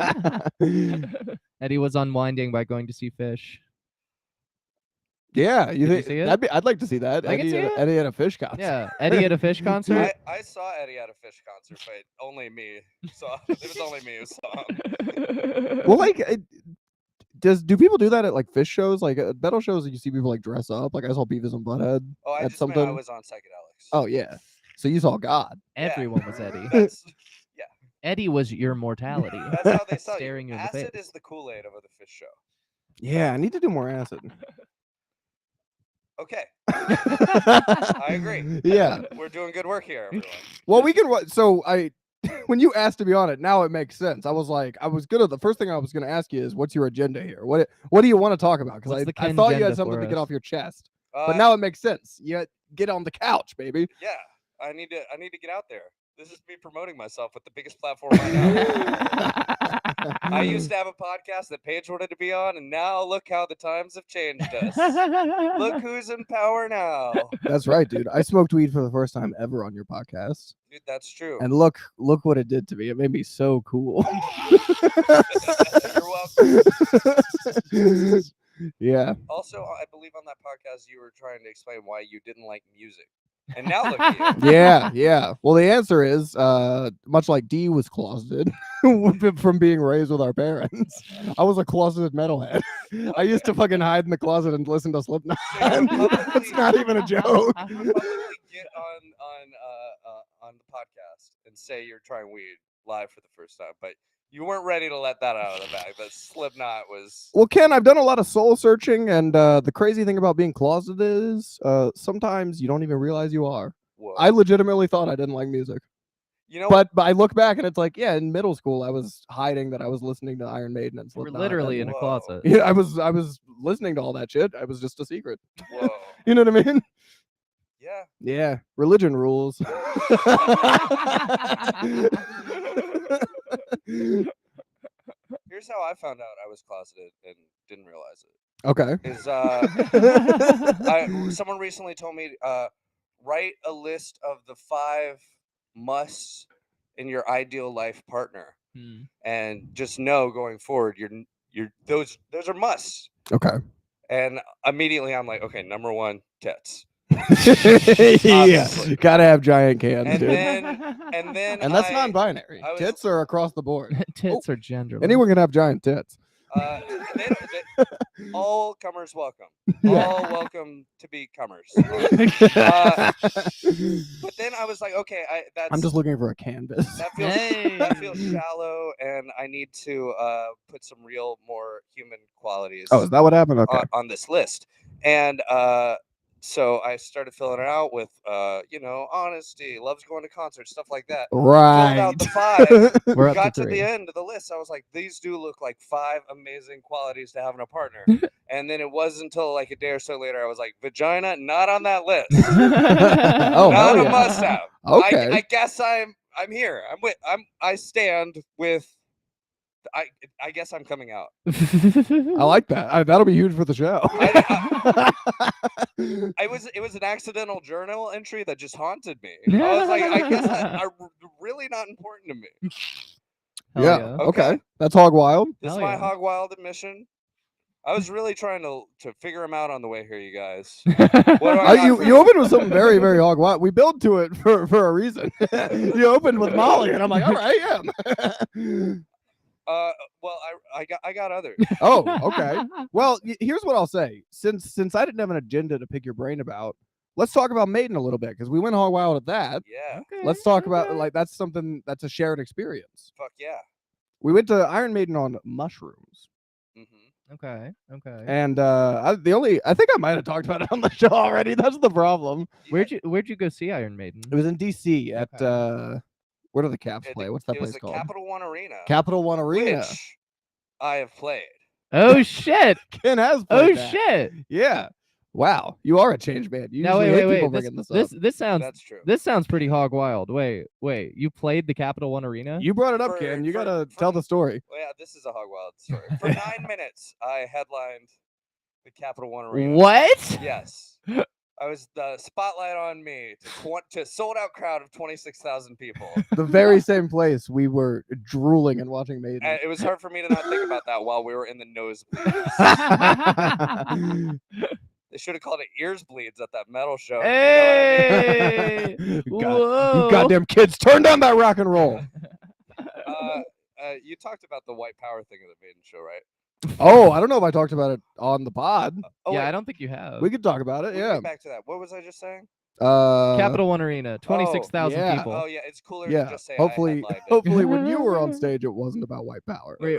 heroes. Eddie was unwinding by going to see Fish. Yeah, Did you think see it? I'd like to see that. I can see it. Eddie at a Fish concert. Yeah, Eddie at a Fish concert. I saw Eddie at a Fish concert, but only me saw. It was only me who saw him. Well, like, do people do that at like Fish shows? Like at metal shows, you see people like dress up. Like I saw Beavis and Butthead Oh, I at just meant I something. was on psychedelics. Oh yeah, so you saw God. Yeah. Everyone was Eddie. That's Eddie was your mortality. that's how they saw Staring you. you in the Acid face. is the Kool-Aid of the Fish show. Yeah, I need to do more acid. Okay, I agree. Yeah. We're doing good work here, everyone. Well, we can. So when you asked to be on it, now it makes sense. I was like, the first thing I was gonna ask you is, what's your agenda here? What do you want to talk about? What's Because the I Ken thought you agenda had something for to get us? off your chest, but now it makes sense. You get on the couch, baby. Yeah, I need to get out there. This is me promoting myself with the biggest platform I know. I used to have a podcast that Paige wanted to be on, and now look how the times have changed us. Look who's in power now. That's right, dude. I smoked weed for the first time ever on your podcast, Dude, that's true. and look what it did to me. It made me so cool. You're welcome. Yeah. Also, I believe on that podcast you were trying to explain why you didn't like music. And now look at you. Yeah. Well, the answer is much like Dee was closeted from being raised with our parents. I was a closeted metalhead. I used to fucking hide in the closet and listen to Slipknot. So you That's not even a joke. You publicly get on the podcast and say you're trying weed live for the first time, but you weren't ready to let that out of the bag. But Slipknot was. Well, Ken, I've done a lot of soul searching, and the crazy thing about being closeted is sometimes you don't even realize you are. Whoa. I legitimately thought I didn't like music. You know, But I look back and it's like, yeah, in middle school I was hiding that I was listening to Iron Maiden and We're Slipknot. literally in and- a Whoa. closet. Yeah, I was listening to all that shit. I was just a secret. whoa. You know what I mean? Yeah. Yeah, religion rules. Here's how I found out I was closeted and didn't realize it. Okay. Is someone recently told me write a list of the 5 musts in your ideal life partner. and just know going forward, you're those are musts. Okay. And immediately I'm like, okay, number one, tits. Yeah, Obviously. gotta have giant cans, And dude. then And that's I non-binary. I was- Tits are across the board. Tits are genderless. Anyone can have giant tits. all comers welcome. Yeah. All welcome to be comers. But then I was like, okay, I'm just looking for a canvas. that feels shallow, and I need to put some real, more human qualities Oh, is that what happened? Okay. on this list. And so I started filling it out with, honesty, loves going to concerts, stuff like that. Filled Right. out the 5. We're up Got to to 3. the end of the list. I was like, these do look like 5 amazing qualities to have in a partner. And then it wasn't until like a day or so later, I was like, vagina, not on that list. Oh, Not hell a yeah. must-have. Okay. I guess I'm here. I stand with. I guess I'm coming out. I like that. That'll be huge for the show. It was an accidental journal entry that just haunted me. I was like, I guess that are really not important to me. Yeah. Okay. Okay. That's hog wild. This is Hell my yeah. hog wild admission. I was really trying to figure them out on the way here, you guys. What do I got for You opened with something very, very hog wild. We build to it for a reason. You opened with Molly, and I'm like, all right, yeah. Well, I got others. Oh, okay. Well, here's what I'll say. Since I didn't have an agenda to pick your brain about, let's talk about Maiden a little bit because we went hog wild at that. Yeah. Okay, Let's talk about okay. like that's something that's a shared experience. Fuck yeah. We went to Iron Maiden on mushrooms. Okay. And I think I might have talked about it on the show already. That's the problem. Where'd you go see Iron Maiden? It was in DC at Okay. where do the Caps play? What's that It place was the called? Capital One Arena. Capital One Arena. Which I have played. Oh shit! Ken has Oh played that. shit! Yeah. Wow. You are a change man. You No, usually hate wait. people bringing this up. This sounds That's true. this sounds pretty hog wild. Wait. You played the Capital One Arena? You brought it up, For- Ken. You for- gotta for- tell the story. Well, yeah, this is a hog wild story. For 9 minutes, I headlined the Capital One Arena. What? Yes. I was the spotlight on me to a sold out crowd of 26,000 people. The very same place we were drooling and watching Maiden. And it was hard for me to not think about that while we were in the nosebleeds. They should have called it ears bleeds at that metal show. Hey! You Whoa! goddamn kids, turn down that rock and roll. You talked about the white power thing of the Maiden show, right? Oh, I don't know if I talked about it on the pod. Oh, yeah, wait, I don't think you have. We could talk about it. we'll Yeah. get back to that. What was I just saying? Capital One Arena, 26,000 yeah. people. Oh yeah, it's cooler to Yeah. just say Hopefully, I headlined it. hopefully, when you were on stage, it wasn't about white power. Wait,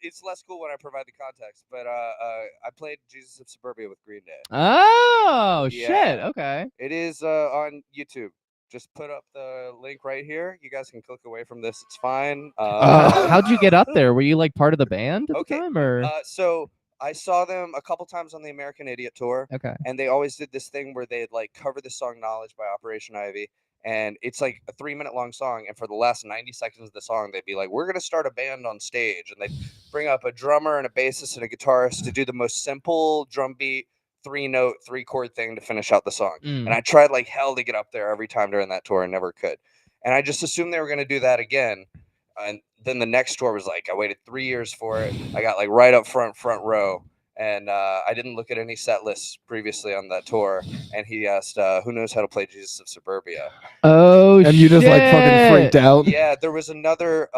It's less cool when I provide the context, but I played Jesus of Suburbia with Green Day. Oh shit! Yeah. Okay. It is on YouTube. Just put up the link right here. You guys can click away from this. It's fine. How'd you get up there? Were you like part of the band at Okay, the time, or? So I saw them a couple times on the American Idiot tour, Okay. and they always did this thing where they'd like cover the song "Knowledge" by Operation Ivy, and it's like a 3-minute long song. And for the last 90 seconds of the song, they'd be like, "We're gonna start a band on stage," and they'd bring up a drummer and a bassist and a guitarist to do the most simple drum beat 3-note 3-chord thing to finish out the song. And I tried like hell to get up there every time during that tour and never could. And I just assumed they were going to do that again. And then the next tour was like, I waited 3 years for it. I got like right up front row. And I didn't look at any set lists previously on that tour. And he asked, who knows how to play Jesus of Suburbia? Oh shit! And you just like fucking freaked out. Yeah, there was another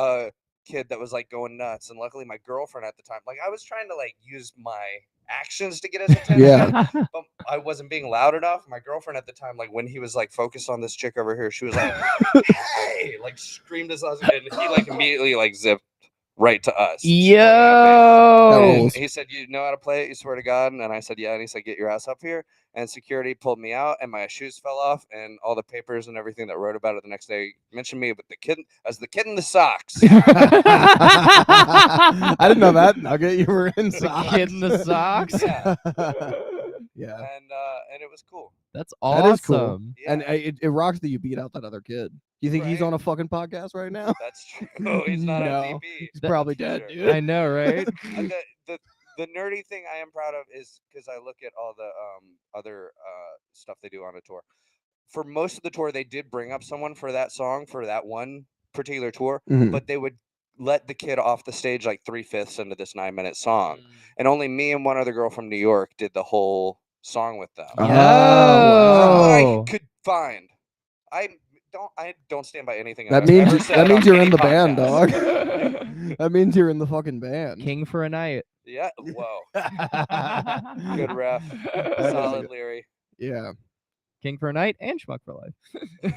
kid that was like going nuts. And luckily my girlfriend at the time, like I was trying to like use my actions to get his attention. Yeah. But I wasn't being loud enough. My girlfriend at the time, like when he was like focused on this chick over here, she was like, hey, like screamed his husband, and he like immediately like zipped right to us. Yo! And he said, you know how to play it? You swear to God? And I said, yeah. And he said, get your ass up here. And security pulled me out, and my shoes fell off, and all the papers and everything that wrote about it the next day mentioned me, but the kid as the kid in the socks. I didn't know that nugget. You were in socks. Kid in the socks. Yeah. Yeah. And it was cool. That's That awesome. is cool. Yeah. And it rocks that you beat out that other kid. You think he's Right. on a fucking podcast right now? That's true. Oh, he's not No. on DP. He's probably dead, Sure. dude. I know, right? The nerdy thing I am proud of is because I look at all the other stuff they do on a tour. For most of the tour, they did bring up someone for that song for that one particular tour, Mhm. but they would let the kid off the stage like 3/5 into this 9-minute song, Mm. and only me and one other girl from New York did the whole song with them. Oh, From what I Yo. could find, I don't stand by anything That I've means ever you- said that means on you're any in the band, podcast. dog. That means you're in the fucking band. King for a night. Yeah, whoa, good Good ref, That is a solid good- Leary. Yeah. King for a night and Schmuck for life.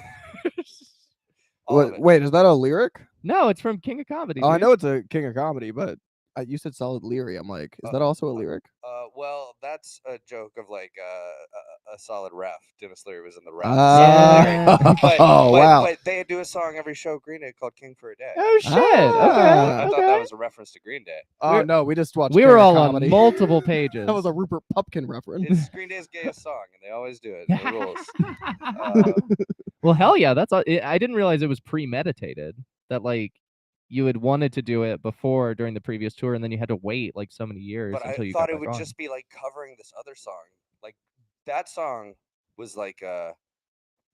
All of it. Wait, is that a lyric? No, it's from King of Comedy. Oh, I dude. know it's a King of Comedy, but you said Solid Leary. I'm like, is that also a lyric? Well, that's a joke of like a solid ref. Dennis Leary was in the ref. Yeah. Wow. But they do a song every show, Green Day, called "King for a Day." Oh shit. Ah. I thought that was a reference to Green Day. Oh We're- no, we just watched. We King were of all Comedy. on multiple pages. That was a Rupert Pupkin reference. It's Green Day's gayest song, and they always do it. It rules. Well, hell yeah, that's all. I didn't realize it was premeditated. That like you had wanted to do it before during the previous tour, and then you had to wait like so many years But until I you thought got it back would on. just be like covering this other song. Like that song was like the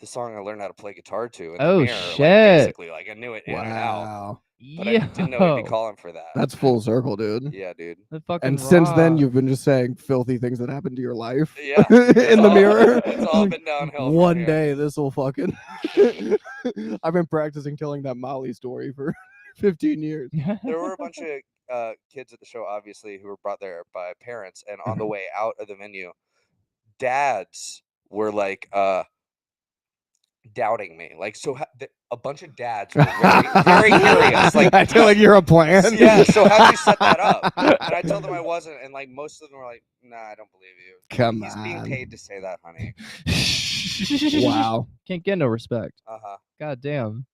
song I learned how to play guitar to in the Oh, mirror. shit. Like, basically, like I knew it in and out. Wow, But I didn't know he'd be calling for that. that's full circle, dude. Yeah, dude. The fucking And since then, rock. you've been just saying filthy things that happened to your life. Yeah, in the mirror. It's all been downhill. from One here. day, this will fucking. I've been practicing telling that Molly story for 15 years. There were a bunch of kids at the show, obviously, who were brought there by parents, and on the way out of the venue, dads were like doubting me. Like, so a bunch of dads were very curious. Like, I feel like you're a plan. yeah. So how'd you set that up? And I told them I wasn't, and like most of them were like, "Nah, I don't believe you." Come He's being on. paid to say that, honey. Wow. Can't get no respect. God damn.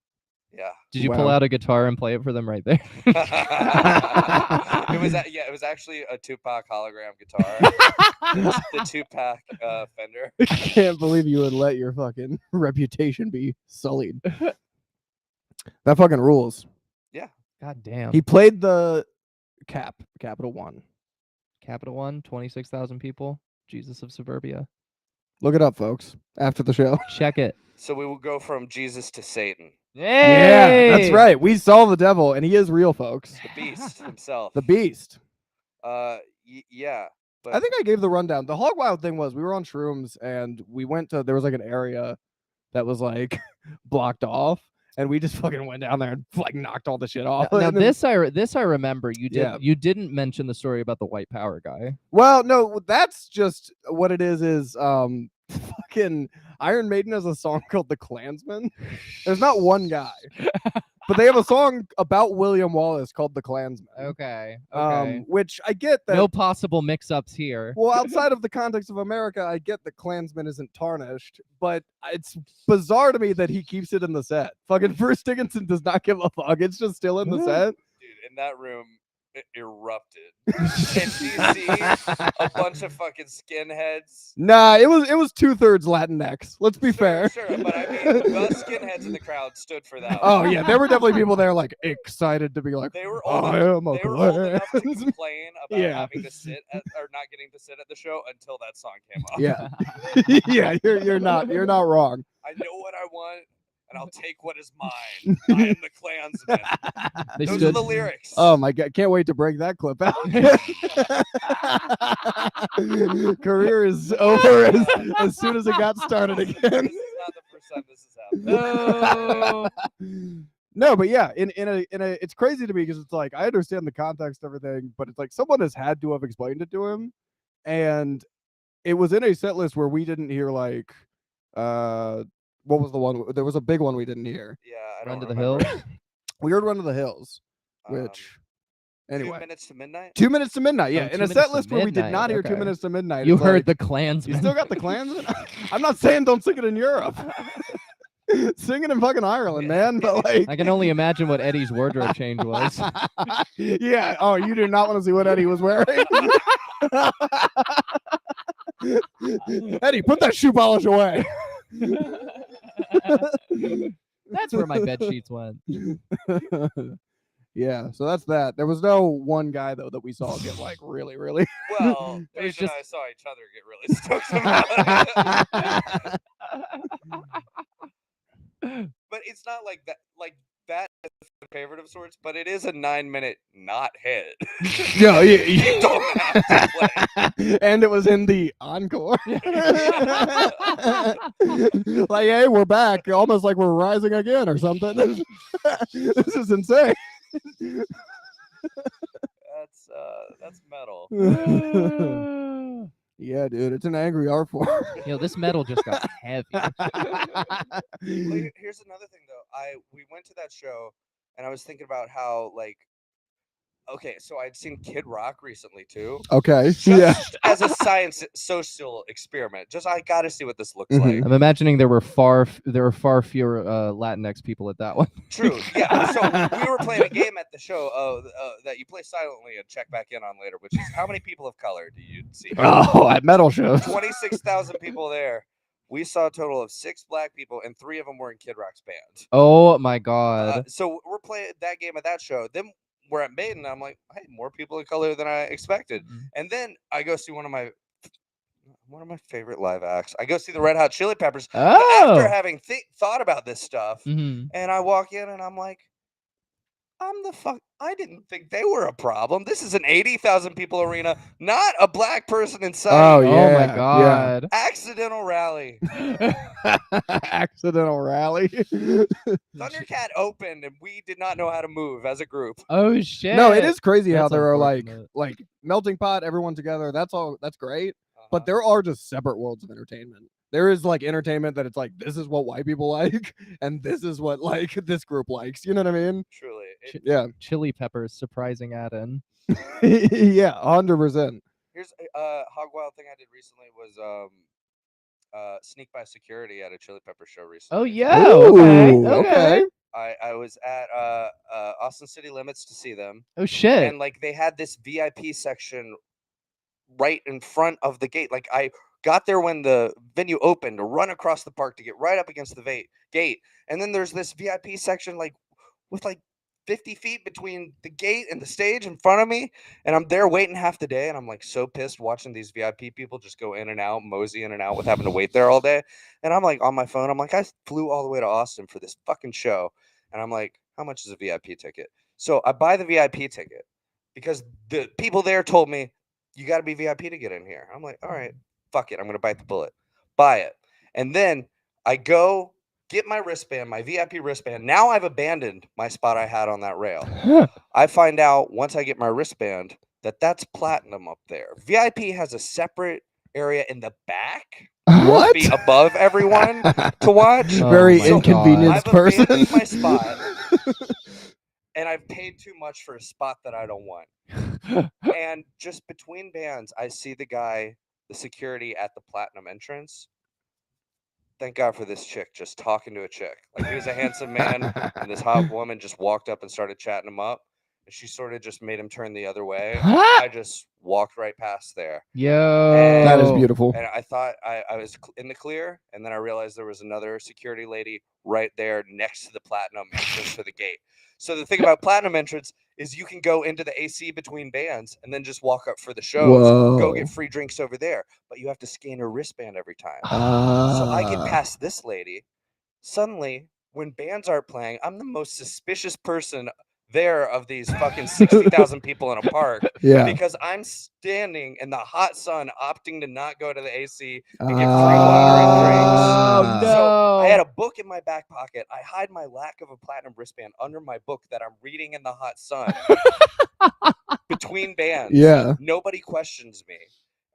Yeah. Did you pull Wow. out a guitar and play it for them right there? It was actually a Tupac hologram guitar. the Tupac Fender. I can't believe you would let your fucking reputation be sullied. That fucking rules. God damn. He played the Capital One. Capital One, 26,000 people. Jesus of Suburbia. Look it up, folks, after the show. Check it. So we will go from Jesus to Satan, Yeah, that's Hey! right. We saw the devil, and he is real, folks. the beast himself. The beast. Yeah. But I think I gave the rundown. The Hog Wild thing was we were on shrooms, and we went to, there was like an area that was like blocked off, and we just fucking went down there and like knocked all the shit off. Now And then- this I remember. You did Yeah. you didn't mention the story about the white power guy. Well, no, that's just what it is fucking Iron Maiden has a song called The Klansman. There's not one guy. But they have a song about William Wallace called The Klansman. Okay. Which I get that. No possible mix-ups here. Well, outside of the context of America, I get that Klansman isn't tarnished, but it's bizarre to me that he keeps it in the set. Fucking Bruce Dickinson does not give a fuck. It's just still in the set. dude, in that room, it erupted. And do you see a bunch of fucking skinheads? Nah, it was 2/3 Latinx. Let's be fair. Sure, but I mean, the skinheads in the crowd stood for that. Oh yeah, there were definitely people there like excited to be like, They were I old, am a they were old enough to Klansman. complain about Yeah. having to sit at, or not getting to sit at the show until that song came up. Yeah, yeah, you're not wrong. I know what I want, and I'll take what is mine. I am the Klansman. They Those are stood the lyrics. Oh my god, can't wait to break that clip out. Career is over as soon as it got started again. This is not the first time this has happened. No, but yeah, in a it's crazy to me because it's like I understand the context and everything, but it's like someone has had to have explained it to him, and it was in a set list where we didn't hear like what was the one? There was a big one we didn't hear. Yeah, I Run don't to the remember. hills. We heard Run to the Hills, Um, which 2 anyway, minutes to midnight. 2 minutes to midnight. Yeah, Oh, in 2 a set minutes to list where we did midnight, not hear 2 okay. minutes to midnight. You it's heard like, the Klansman. You still got the Klansman? I'm not saying don't sing it in Europe. Sing it in fucking Ireland, man. But like, I can only imagine what Eddie's wardrobe change was. yeah. Oh, you do not want to see what Eddie was wearing. Eddie, put that shoe polish away. That's where my bed sheets went. Yeah, so that's that. There was no one guy though that we saw get like really. Well, It was Paige and just- I saw each other get really stoked about it. But it's not like that. Like that is a favorite of sorts, but it is a 9-minute not hit. Yeah, You don't have to play. And it was in the encore. Like, hey, we're back. Almost like we're rising again or something. This is insane. That's metal. Yeah, dude, it's an angry art form. Yo, this metal just got heavy. Well, here's another thing though. We went to that show, and I was thinking about how like. Okay, so I'd seen Kid Rock recently too. Okay. Just Yeah. as a science social experiment. Just I gotta see what this looks Mhm. I'm imagining there were far fewer Latinx people at that one. True. Yeah. So we were playing a game at the show that you play silently and check back in on later, which is how many people of color do you see? Oh, at metal shows. 26,000 people there. We saw a total of 6 black people, and 3 of them were in Kid Rock's band. Oh my god. So we're playing that game at that show. Then we're at Maiden. I'm like, hey, more people of color than I expected. Mhm. And then I go see one of my favorite live acts. I go see the Red Hot Chili Peppers Oh. after having thought about this stuff. Mhm. And I walk in and I'm like, I didn't think they were a problem. This is an 80,000 people arena, not a black person in sight. Oh, Oh yeah. my god. Accidental rally. Accidental rally. Thundercat opened and we did not know how to move as a group. Oh shit. No, it is crazy how That's there are unfortunate. like melting pot, everyone together. That's great. Uh-huh. But there are just separate worlds of entertainment. There is like entertainment that it's like this is what white people like, and this is what like this group likes. You know what I mean? Truly. Yeah. Chili Peppers surprising add-in. Yeah, 100%. Here's Hog Wild thing I did recently was sneak by security at a Chili Pepper show recently. Oh yeah. Okay. Ooh, Okay. I was at Austin City Limits to see them, Oh shit. and like they had this VIP section right in front of the gate. Like I got there when the venue opened to run across the park to get right up against the gate, and then there's this VIP section like with like 50 feet between the gate and the stage in front of me, and I'm there waiting half the day, and I'm like so pissed watching these VIP people just go in and out, mosey in and out with having to wait there all day. And I'm like on my phone, I'm like, I flew all the way to Austin for this fucking show, and I'm like, how much is a VIP ticket? So I buy the VIP ticket because the people there told me you got to be VIP to get in here. I'm like, all right, fuck it, I'm gonna bite the bullet, buy it. And then I go get my wristband, my VIP wristband. Now I've abandoned my spot I had on that rail. I find out once I get my wristband that that's platinum up there. VIP has a separate area in the back What? to be above everyone to watch. Oh Very my God. inconvenienced I've person. abandoned my spot, and I've paid too much for a spot that I don't want. And just between bands, I see the security at the platinum entrance. Thank God for this chick just talking to a chick. Like he was a handsome man, and this hot woman just walked up and started chatting him up. And she sort of just made him turn the other way. I just walked right past there. Yo. That is beautiful. And I thought I was in the clear, and then I realized there was another security lady right there next to the platinum entrance to the gate. So the thing about platinum entrance is you can go into the AC between bands and then just walk up for the shows, go Whoa. get free drinks over there, but you have to scan your wristband every time. So I get past this lady. Suddenly, when bands aren't playing, I'm the most suspicious person there of these fucking 60,000 people in a park. Yeah. Because I'm standing in the hot sun opting to not go to the AC and get free water and drinks. Oh no. So I had a book in my back pocket. I hide my lack of a platinum wristband under my book that I'm reading in the hot sun between bands. Yeah. Nobody questions me.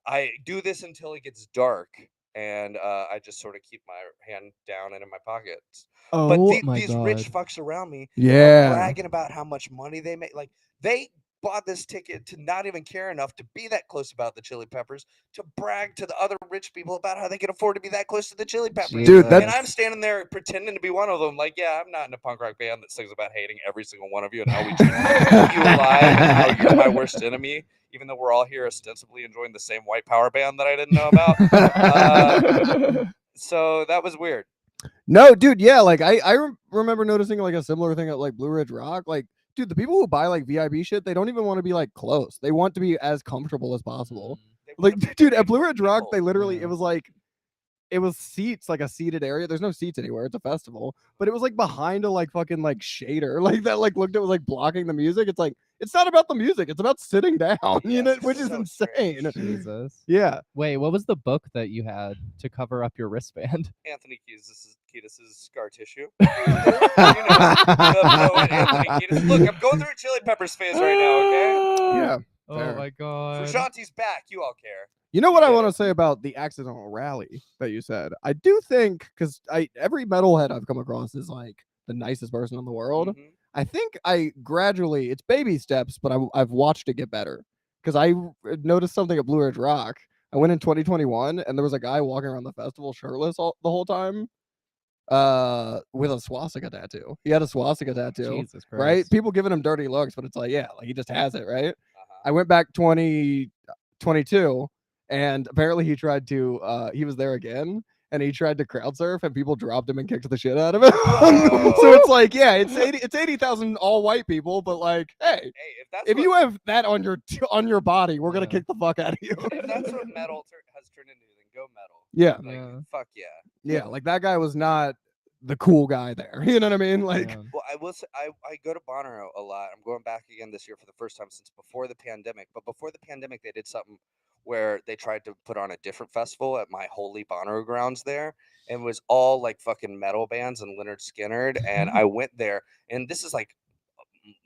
I do this until it gets dark, and I just sort of keep my hand down and in my pockets. But Oh, my these rich God. fucks around me are yeah. bragging about how much money they make. Like they bought this ticket to not even care enough to be that close about the Chili Peppers, to brag to the other rich people about how they can afford to be that close to the Chili Peppers. Dude, And that's I'm standing there pretending to be one of them. Like, yeah, I'm not in a punk rock band that sings about hating every single one of you and how we treat you alive and how you're my worst enemy, even though we're all here ostensibly enjoying the same white power band that I didn't know about. So that was weird. No, dude, yeah, like I remember noticing like a similar thing at like Blue Ridge Rock. Like, dude, the people who buy like VIP shit, they don't even want to be like close. They want to be as comfortable as possible. They Like, wanna be dude, at Blue Ridge Rock, they nimble. literally Yeah. it was like it was seats, like a seated area. There's no seats anywhere. It's a festival, but it was like behind a like fucking like shader, like that like looked, it was like blocking the music. It's like it's not about the music. It's about sitting down, you know, Yes, which is so insane. strange. Jesus. Yeah. Wait, what was the book that you had to cover up your wristband? Anthony Kiedis' Scar Tissue. You know, the poet Anthony Kiedis. Look, I'm going through a Chili Peppers phase right now, okay? Yeah. Oh fair. my god. Frusciante's back. You all care. You know what I get want to it. say about the accidental rally that you said? I do think, because every metalhead I've come across is like the nicest person in the world. Mhm. I think I gradually, it's baby steps, but I've watched it get better. Because I noticed something at Blue Ridge Rock. I went in 2021 and there was a guy walking around the festival shirtless the whole time with a swastika tattoo. He had a swastika tattoo. Jesus Christ. Right? People giving him dirty looks, but it's like, yeah, like he just has it, right? Uh-huh. I went back 2022 and apparently he tried to he was there again and he tried to crowd surf and people dropped him and kicked the shit out of him. So it's like, yeah, it's 80,000 all white people, but like, hey, Hey, if you have that on your body, we're gonna Yeah. kick the fuck out of you. if that's what metal has turned into, then go metal. Yeah. Like, Yeah. fuck yeah. Yeah, like that guy was not the cool guy there. You know what I mean? Like, Yeah. Well, I will say I go to Bonnaroo a lot. I'm going back again this year for the first time since before the pandemic. But before the pandemic, they did something where they tried to put on a different festival at my holy Bonnaroo grounds there. And it was all like fucking metal bands and Leonard Skinnerd. And I went there, and this is like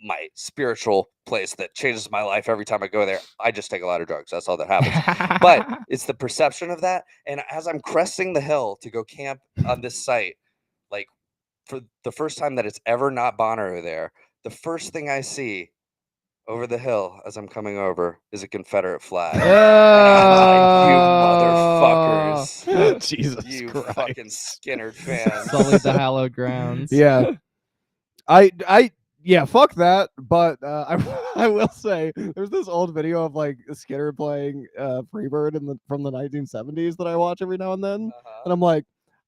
my spiritual place that changes my life every time I go there. I just take a lot of drugs. That's all that happens. But it's the perception of that. And as I'm cresting the hill to go camp on this site, like for the first time that it's ever not Bonnaroo there, the first thing I see over the hill as I'm coming over is a Confederate flag. And I'm like, you motherfuckers. Jesus You Christ. fucking Skinnerd fans. Sullied the hallowed grounds. Yeah. Yeah, fuck that. But I will say there's this old video of like Skinner playing Freebird from the 1970s that I watch every now and then, and I'm like,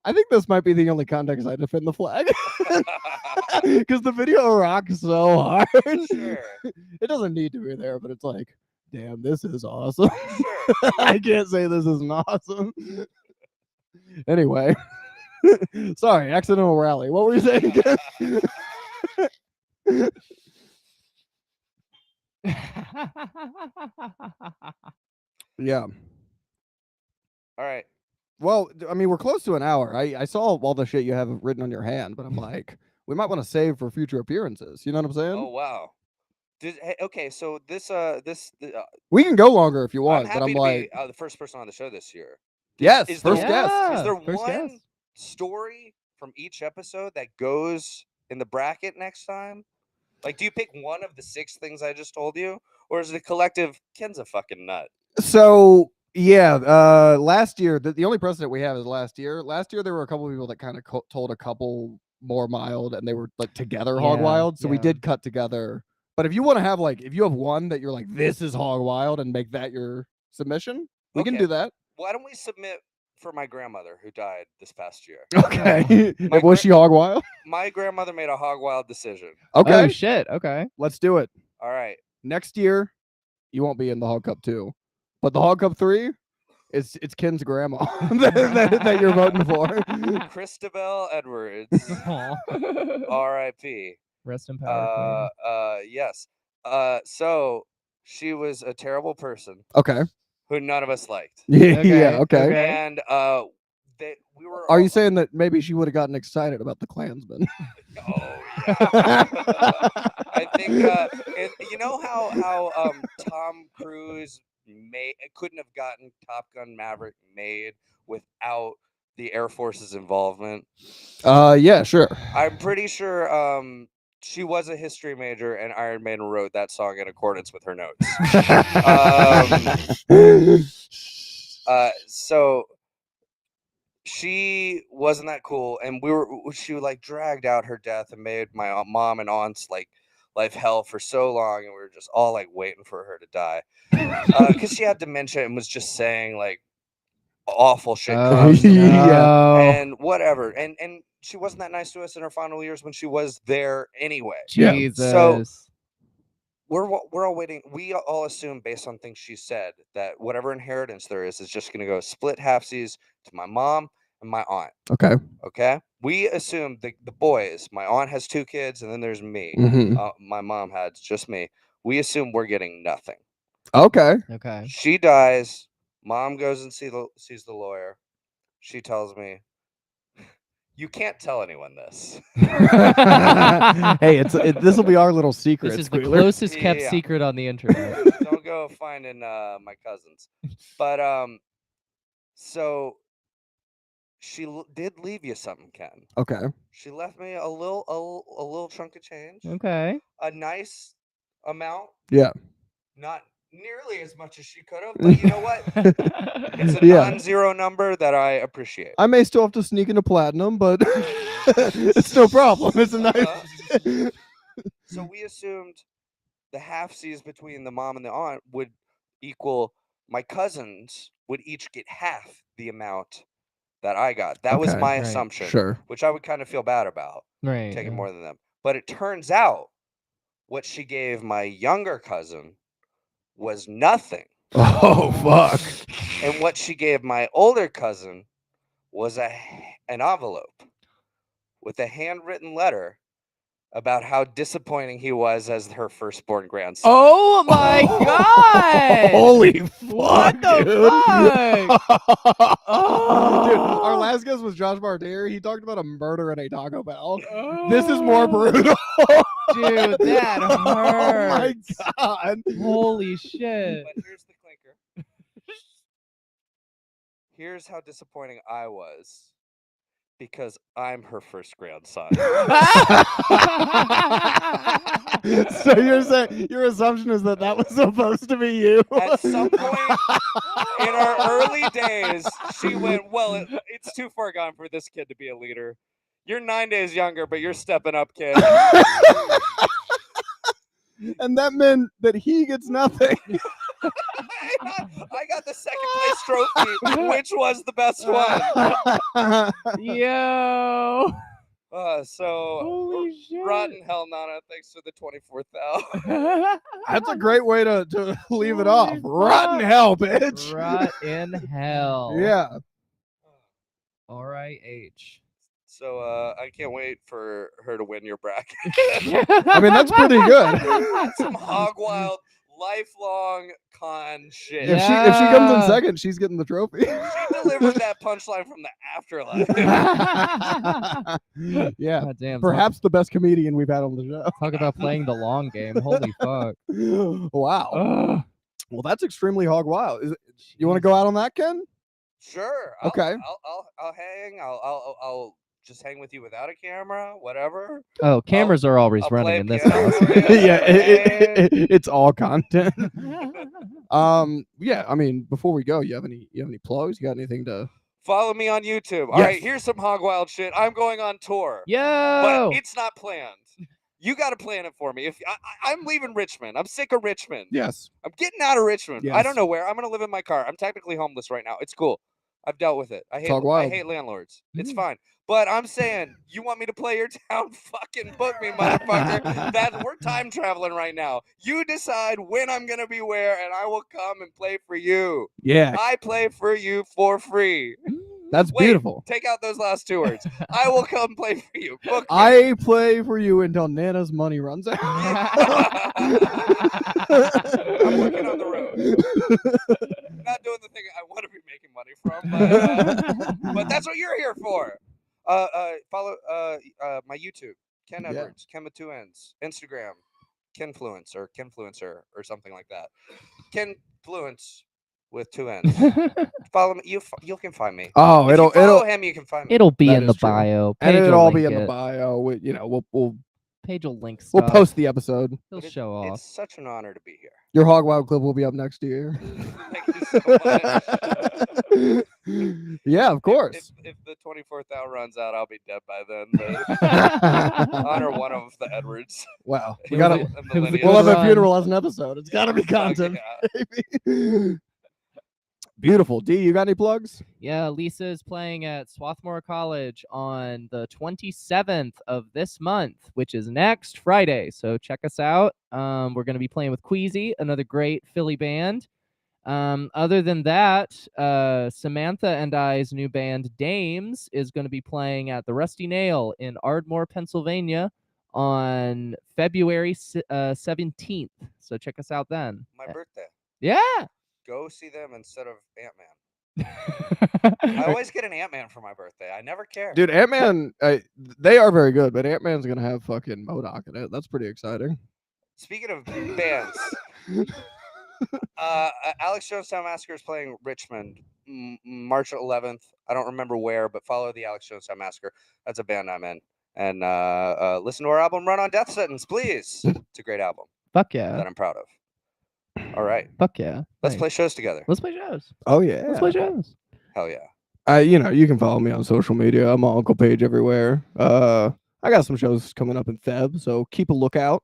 I think this might be the only context I defend the flag because the video rocks so hard. Sure. It doesn't need to be there, but it's like, damn, this is awesome. Sure. I can't say this isn't awesome. Anyway, sorry, accidental rally. What were you saying? Yeah. All right. Well, I mean, we're close to an hour. I saw all the shit you have written on your hand, but I'm like, we might want to save for future appearances. You know what I'm saying? Oh wow. Okay, so We can go longer if you I'm want, happy but I'm to like, be the first person on the show this year. yes, is first there- guest. Is there First one guess. story from each episode that goes in the bracket next time? Like, do you pick one of the 6 things I just told you, or is it a collective? Ken's a fucking nut. So yeah, last year the only precedent we have is last year. Last year there were a couple of people that kind of told a couple more mild, and they were like together hog Yeah, wild. So we yeah. did cut together. But if you want to have like, if you have one that you're like, this is hog wild, and make that your submission, we can Okay. do that. Why don't we submit for my grandmother who died this past year? Okay. My Was she hog wild? My grandmother made a hog wild decision. Okay. Oh shit. Okay. Let's do it. All right. Next year, you won't be in the Hog Cup II, but the Hog Cup III, it's Ken's grandma that you're voting for. Christabel Edwards, Aw. R.I.P. Rest in power, queen. Yes. So she was a terrible person Okay. who none of us liked. Yeah. Okay, Okay. okay. And we were. Are all- you saying that maybe she would have gotten excited about the Klansman? Oh yeah. I think you know how Tom Cruise couldn't have gotten Top Gun Maverick made without the Air Force's involvement. Yeah, sure. I'm pretty sure she was a history major, and Iron Maiden wrote that song in accordance with her notes. So she wasn't that cool, and she like dragged out her death and made my mom and aunt's like life hell for so long, and we were just all like waiting for her to die because she had dementia and was just saying like awful shit Oh, constantly. no. And whatever, and she wasn't that nice to us in her final years when she was there anyway. Yeah. Jesus. So we're all waiting. We all assume, based on things she said, that whatever inheritance there is just going to go split halfsies to my mom and my aunt. Okay. Okay, we assumed the boys. My aunt has 2 kids, and then there's me. Mhm. My mom had just me. We assume we're getting nothing. Okay. Okay. She dies. Mom goes and sees the lawyer. She tells me, "You can't tell anyone this." Hey, this will be our little secret. This is the Squealer. closest kept Yeah. secret on the internet. Don't go finding my cousins. But so she did leave you something, Ken. Okay. She left me a little chunk of change, Okay. a nice amount. Yeah. Not nearly as much as she could have, but you know what? It's a Yeah. non-zero number that I appreciate. I may still have to sneak into platinum, but it's no problem. It's a nice. So we assumed the halfsies between the mom and the aunt would equal my cousins would each get half the amount that I got. That was Okay. my Right. assumption, Sure. which I would kind of feel bad about Right. taking yeah. more than them. But it turns out what she gave my younger cousin was nothing. Oh fuck. And what she gave my older cousin was an envelope with a handwritten letter about how disappointing he was as her firstborn grandson. Oh my god! Holy fuck, What the dude. fuck? Dude, our Oh. last guest was Josh Bartier. He talked about a murder at a Taco Bell. This is more brutal. Dude, that Oh my hurts. god. Holy shit. But here's the clinker. Here's how disappointing I was. Because I'm her first grandson. So you're saying your assumption is that was supposed to be you? At some point in our early days, she went, well, it's too far gone for this kid to be a leader. You're 9 days younger, but you're stepping up, kid. And that meant that he gets nothing. I got the second place trophy, which was the best one. Yo. So, Holy shit. rotten hell, Nana. Thanks for the 24th thou. That's a great way to leave it off. Holy Rotten fuck. hell, bitch. Rot in hell. Yeah. R-I-H. So I can't wait for her to win your bracket. I mean, that's pretty good. That's some hog wild, lifelong con shit. If she comes in Yeah. second, she's getting the trophy. She delivered that punchline from the afterlife. Yeah. God damn. Perhaps the best comedian we've had on the show. Talk about playing the long game. Holy fuck. Wow. Ugh. Well, that's extremely hog wild. You want to go out on that, Ken? Sure. Okay. I'll hang. I'll just hang with you without a camera. Whatever. Oh, cameras are always I'll running play in this piano house. for you. Yeah, it's all content. Yeah. I mean, before we go, you have any plugs? You got anything to? Follow me on YouTube. All Yes. right. Here's some hog wild shit. I'm going on tour, Yo. but it's not planned. You got to plan it for me. If I'm leaving Richmond, I'm sick of Richmond. Yes. I'm getting out of Richmond. I Yes. don't know where. I'm gonna live in my car. I'm technically homeless right now. It's cool. I've dealt with it. I Talk wild. hate landlords. It's Mm. fine. But I'm saying, you want me to play your town? Fucking book me, motherfucker. We're time traveling right now. You decide when I'm gonna be where, and I will come and play for you. Yeah. I play for you for free. That's Wait, beautiful. Take out those last 2 words. I will come play for you. Book me. I play for you until Nana's money runs out. I'm working on the road. Not doing the thing I want to be making money from, but that's what you're here for. Follow my YouTube, Kenn Yeah. Edwards, Ken with 2 N's, Instagram, Kenfluence or Kenfluencer or something like that. Kenfluence with 2 N's. Follow me. You can find me. Oh, If you follow him, you can find me. It'll be That in the is true. bio. and Paige it'll will all be link in the it. bio. We'll Paige will link we'll stuff. post the episode. He'll But show off. It's such an honor to be here. Your Hog Wild clip will be up next year. Thank you so much. Yeah, of course. If the 24th hour runs out, I'll be dead by then. But honor one of the Edwards. Wow. We It gotta. was and it was a the We'll have good a run. funeral as an episode. It's gotta be Fuck content. yeah. Baby. Beautiful. D, you got any plugs? Yeah, Lisa is playing at Swarthmore College on the 27th of this month, which is next Friday. So check us out. We're going to be playing with Queasy, another great Philly band. Other than that, Samantha and I's new band Dames is going to be playing at the Rusty Nail in Ardmore, Pennsylvania on February 17th. So check us out then. My birthday. Yeah. Go see them instead of Ant-Man. I always get an Ant-Man for my birthday. I never care. Dude, Ant-Man, they are very good, but Ant-Man's gonna have fucking MODOK in it. That's pretty exciting. Speaking of bands, Alex Jonestown Massacre is playing Richmond March 11th. I don't remember where, but follow the Alex Jonestown Massacre. That's a band I'm in. And listen to our album Run on Death Sentence, please. It's a great album Fuck yeah. that I'm proud of. All right. Fuck yeah. Let's play shows together. Let's play shows. Oh yeah. Let's play shows. Hell yeah. You can follow me on social media. I'm on Uncle Paige everywhere. I got some shows coming up in Feb, so keep a lookout.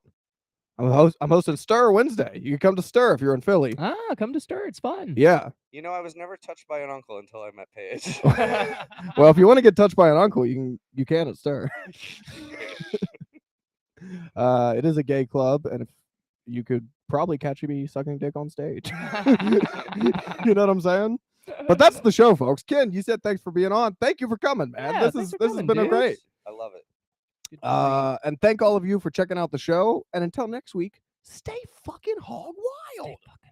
I'm hosting Stir Wednesday. You can come to Stir if you're in Philly. Come to Stir. It's fun. Yeah. You know, I was never touched by an uncle until I met Paige. Well, if you want to get touched by an uncle, you can at Stir. It is a gay club, and if you could probably catch me sucking dick on stage. You know what I'm saying? But that's the show, folks. Ken, you said thanks for being on. Thank you for coming, man. Yeah, this thanks for has coming, been a dude. great. I love it. And thank all of you for checking out the show. And until next week, stay fucking hog wild. Stay fucking